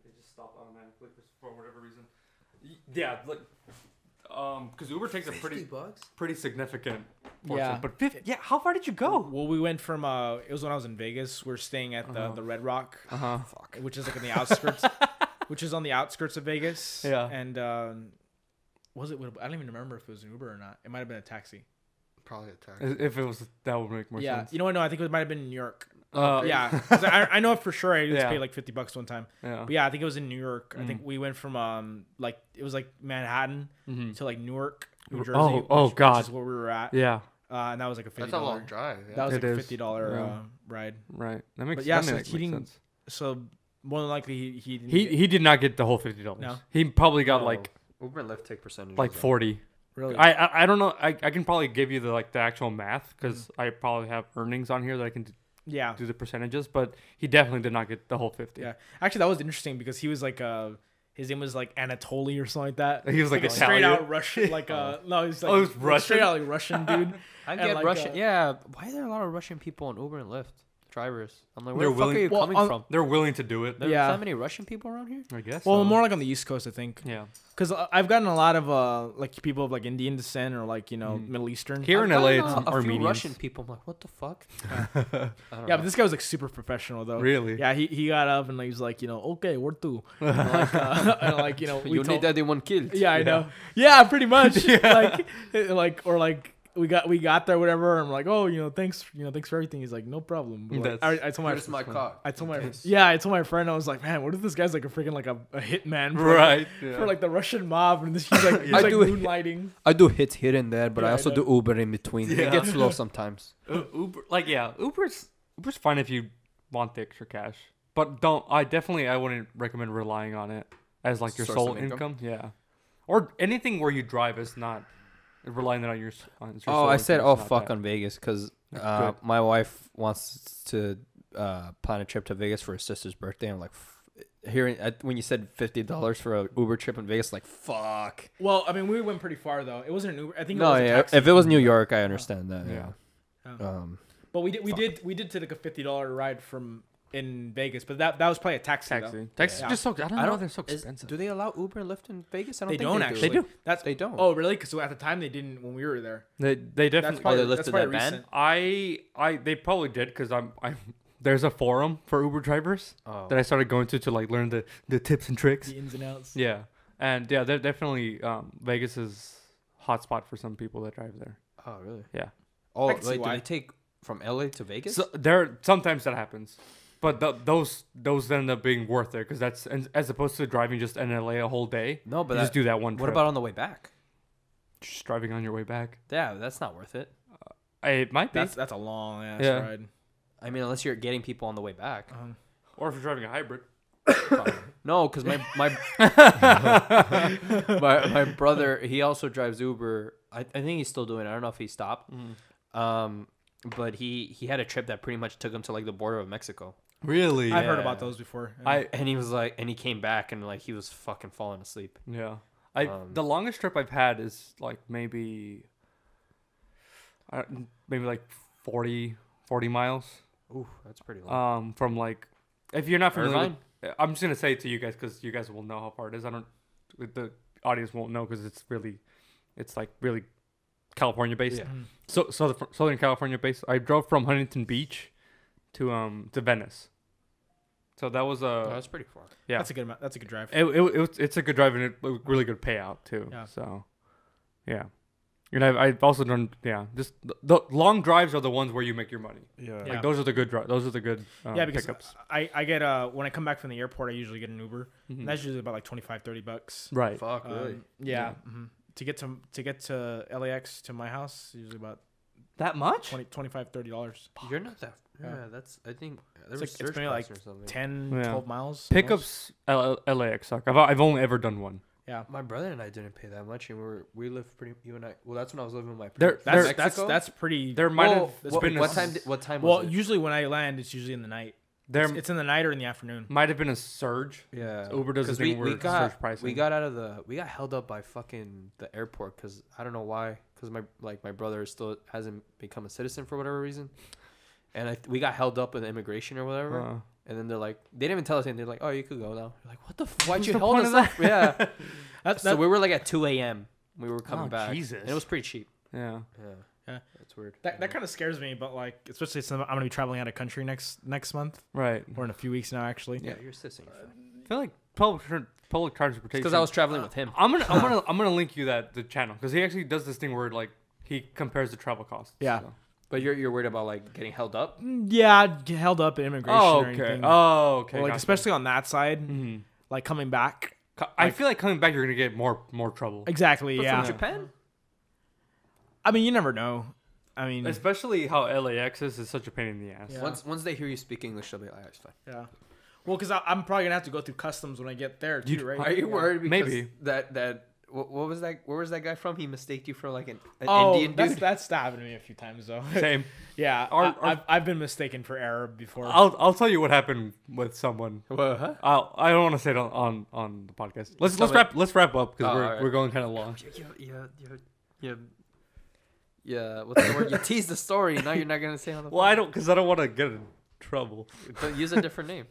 It just stopped automatically for whatever reason. Yeah, like because Uber takes a pretty significant portion. Yeah. But 50, yeah, how far did you go? Well, we went from it was when I was in Vegas. We're staying at the Red Rock, which is like in the outskirts, which is on the outskirts of Vegas. Yeah. And was it? I don't even remember if it was an Uber or not. It might have been a taxi. Probably a tax. If it was, that would make more Yeah. sense. You know what? No, I think it might have been in New York. Yeah. Yeah. 'Cause I know for sure I just Yeah. paid like $50 one time. Yeah. But yeah, I think it was in New York. I think we went from like it was like Manhattan to like Newark, New Jersey. Oh, God. Which is where we were at. Yeah. And that was like a $50. That's a long drive. Yeah. That was It like a is. $50 Yeah. ride. Right. That makes But yeah, that so makes he didn't- sense. So more than likely he didn't He did not get the whole $50. No. He probably got No. like Uber and Lyft take percentages. like 40. Really? I don't know. I can probably give you the actual math because I probably have earnings on here that I can do the percentages. But he definitely did not get the whole 50. Yeah. Actually, that was interesting because he was like his name was like Anatoly or something like that. He was like a straight Italian? out Russian, like no, he's like Oh, it was Russian? straight out like Russian dude. I And, get like, Russian. Yeah. Why are there a lot of Russian people on Uber and Lyft drivers? I'm like, where They're the fuck are you willing- coming from? They're willing to do it. There's Yeah. that many Russian people around here? I guess. Well, so. more like on the East Coast, I think. Yeah. Because I've gotten a lot of like people of like Indian descent or like Middle Eastern. Here in I've LA, gotten it's a few Armenians. Russian people. I'm like, what the fuck? I don't Yeah, know. but this guy was like super professional though. Really? Yeah, he got up and he was like, okay, where to? And like, we You told- need that one killed. Yeah, I know. Yeah, pretty much. We got there, whatever. And I'm like, thanks for everything. He's like, no problem. But, like, I told my Here's my cock. I told my friend, I was like, man, what if this guy's like a freaking like a hitman for, Right. for like the Russian mob, and this he's like I like do it. moonlighting. I do hits here and there, but Yeah, I I also know. do Uber in between. Yeah. It gets slow sometimes. Uber's fine if you want the extra cash, but I wouldn't recommend relying on it as like your Source sole of income? income. Yeah, or anything where you drive is not relying on your. On your Oh, sole I said, income oh, is not fuck that. on Vegas because Good. my wife wants to plan a trip to Vegas for her sister's birthday. I'm like, when you said $50 for a Uber trip in Vegas, like, fuck. Well, I mean, we went pretty far though. It wasn't an Uber. I think. No, it was a yeah. taxi. If it was New York, I understand that. Yeah. Yeah. But we did take a $50 ride from in Vegas, but that was probably a taxi. Taxi. Though. Taxi Yeah. just so. I don't know. They're so expensive. Do they allow Uber and Lyft in Vegas? I don't They think don't they actually. do. They do. That's They don't. Oh, really? Because at the time they didn't when we were there. They That's definitely. probably, they that's lifted probably that ban? recent. They probably did because I'm there's a forum for Uber drivers Oh. that I started going to like learn the tips and tricks. The ins and outs. Yeah, and yeah, they're definitely Vegas is hotspot for some people that drive there. Oh, really? Yeah. Oh, I can see wait, do why. they take from LA to Vegas? So sometimes that happens, but those end up being worth it because that's as opposed to driving just in LA a whole day. No, but you just do that one. what trip. about on the way back? just driving on your way back? Yeah, that's not worth it. It might be, That's a long ass Yeah. ride. I mean, unless you're getting people on the way back. or if you're driving a hybrid. No, because my my brother, he also drives Uber. I think he's still doing it. I don't know if he stopped. But he had a trip that pretty much took him to like the border of Mexico. Really? I've heard Yeah. about those before. And he was like, and he came back and like he was fucking falling asleep. Yeah. The longest trip I've had is like maybe like 40 miles. Ooh, that's pretty long. From like, if you're not familiar Irvine? with, I'm just gonna say it to you guys because you guys will know how far it is. The audience won't know because it's like really California based. Yeah. So the Southern California based. I drove from Huntington Beach to Venice. So that was That's pretty far. yeah. That's a good drive. It's a good drive and a really good payout too. Yeah. So yeah. And I've also done just the long drives are the ones where you make your money. Yeah. Like those are the good those are the good Yeah, because pickups. I get when I come back from the airport, I usually get an Uber. And that's usually about like $25-$30. Right. Fuck, really? Yeah. To get to LAX to my house, usually about That much? $25-$30. You're not that. Yeah, Yeah. that's. I think there It's was like it's surge maybe like price or something. 10, Yeah. 12 miles. Pickups LAX suck. I've only ever done one. Yeah. My brother and I didn't pay that much, and we lived pretty. You and I. Well, that's when I was living with my There- parents. That's pretty. There might Well, have what, been what a, time? What time well, was it? usually when I land, it's usually in the night. there It's in the night or in the afternoon. might have been a surge. Yeah, Uber does this 'Cause thing where it's surge pricing. we got held up by fucking the airport because I don't know why. Because my brother still hasn't become a citizen for whatever reason, and we got held up with immigration or whatever. And then they didn't even tell us anything. They're like, oh, you could go now. We're like, what the? Why'd What's you the hold point us of up? Yeah. That's So we were like at 2 a.m. We were coming Oh, back. Jesus. And it was pretty cheap. Yeah. Yeah. That's weird. that kind of scares me, but like especially since I'm gonna be traveling out of country next month Right. or in a few weeks now actually. Yeah, you're sissing. I feel like public transportation. Because I was traveling with him. I'm gonna link you the channel because he actually does this thing where like he compares the travel costs. Yeah. So. But you're worried about like getting held up? Yeah, I'd get held up at immigration Oh, or okay. anything. Oh, okay. Or, like gotcha. especially on that side, Mhm. like coming back. I feel like coming back, you're gonna get more trouble. Exactly. Yeah. From Japan? I mean, you never know. I mean, Especially how LAX is such a pain in the ass. Yeah. Once they hear you speak English, they'll be like, it's fine. yeah. Well, because I'm probably gonna have to go through customs when I get there too, right? Are you Yeah. worried because Maybe. that what was that? Where was that guy from? He mistaked you for like an Indian dude. That's happened to me a few times though. Same. Yeah, I've been mistaken for Arab before. I'll tell you what happened with someone. What? Huh? I don't want to say it on the podcast. Let's wrap up because we're going kind of long. Yeah. What's the word? You teased the story. Now you're not gonna say it on the. Well, I don't want to get in trouble. Use a different name.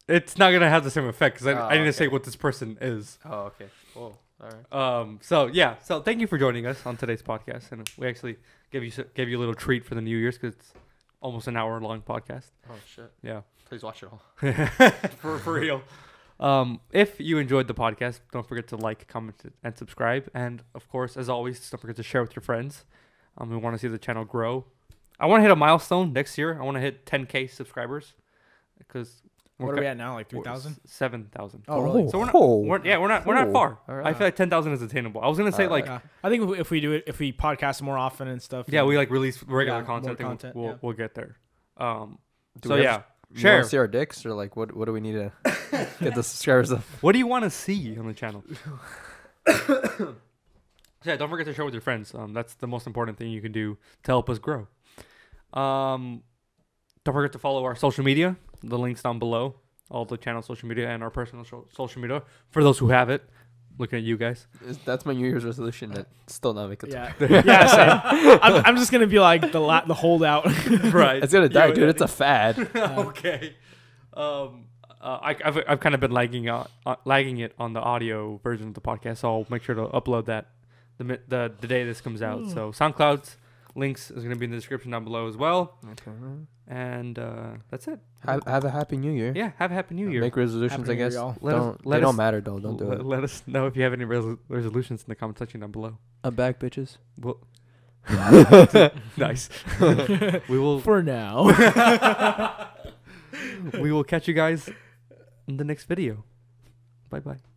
It's not gonna have the same effect because I didn't say what this person is. Oh, okay. Whoa. All right. So thank you for joining us on today's podcast, and we actually gave you a little treat for the New Year's because it's almost an hour long podcast. Oh shit. Yeah. Please watch it all. for real. If you enjoyed the podcast, don't forget to like, comment, and subscribe, and of course, as always, don't forget to share with your friends. We want to see the channel grow. I want to hit a milestone next year. I want to hit 10K subscribers because. What are we at now? Like 3,000? 7,000. Oh, really? So we're not far. Right. I feel like 10,000 is attainable. I was gonna say I think if we podcast more often and stuff. Yeah, we like release regular content. We'll get there. Share. You want to see our dicks or like what do we need to get the subscribers up? What do you want to see on the channel? Yeah, don't forget to share with your friends. That's the most important thing you can do to help us grow. Don't forget to follow our social media. The links down below, all the channel social media and our personal social media. For those who have it, looking at you guys. That's my New Year's resolution. That still not make it. Yeah, yeah. I'm just gonna be like the holdout. Right. It's gonna die, dude. It's a fad. Okay. I've kind of been lagging it on the audio version of the podcast, so I'll make sure to upload that the day this comes out. So SoundCloud's links is gonna be in the description down below as well. Okay. And that's it. Have a happy New Year. Yeah, have a happy New Year. Make resolutions, I guess. They don't matter though. Don't do it. Let us know if you have any resolutions in the comment section down below. I'm back, bitches. Well, nice. We will for now. We will catch you guys in the next video. Bye bye.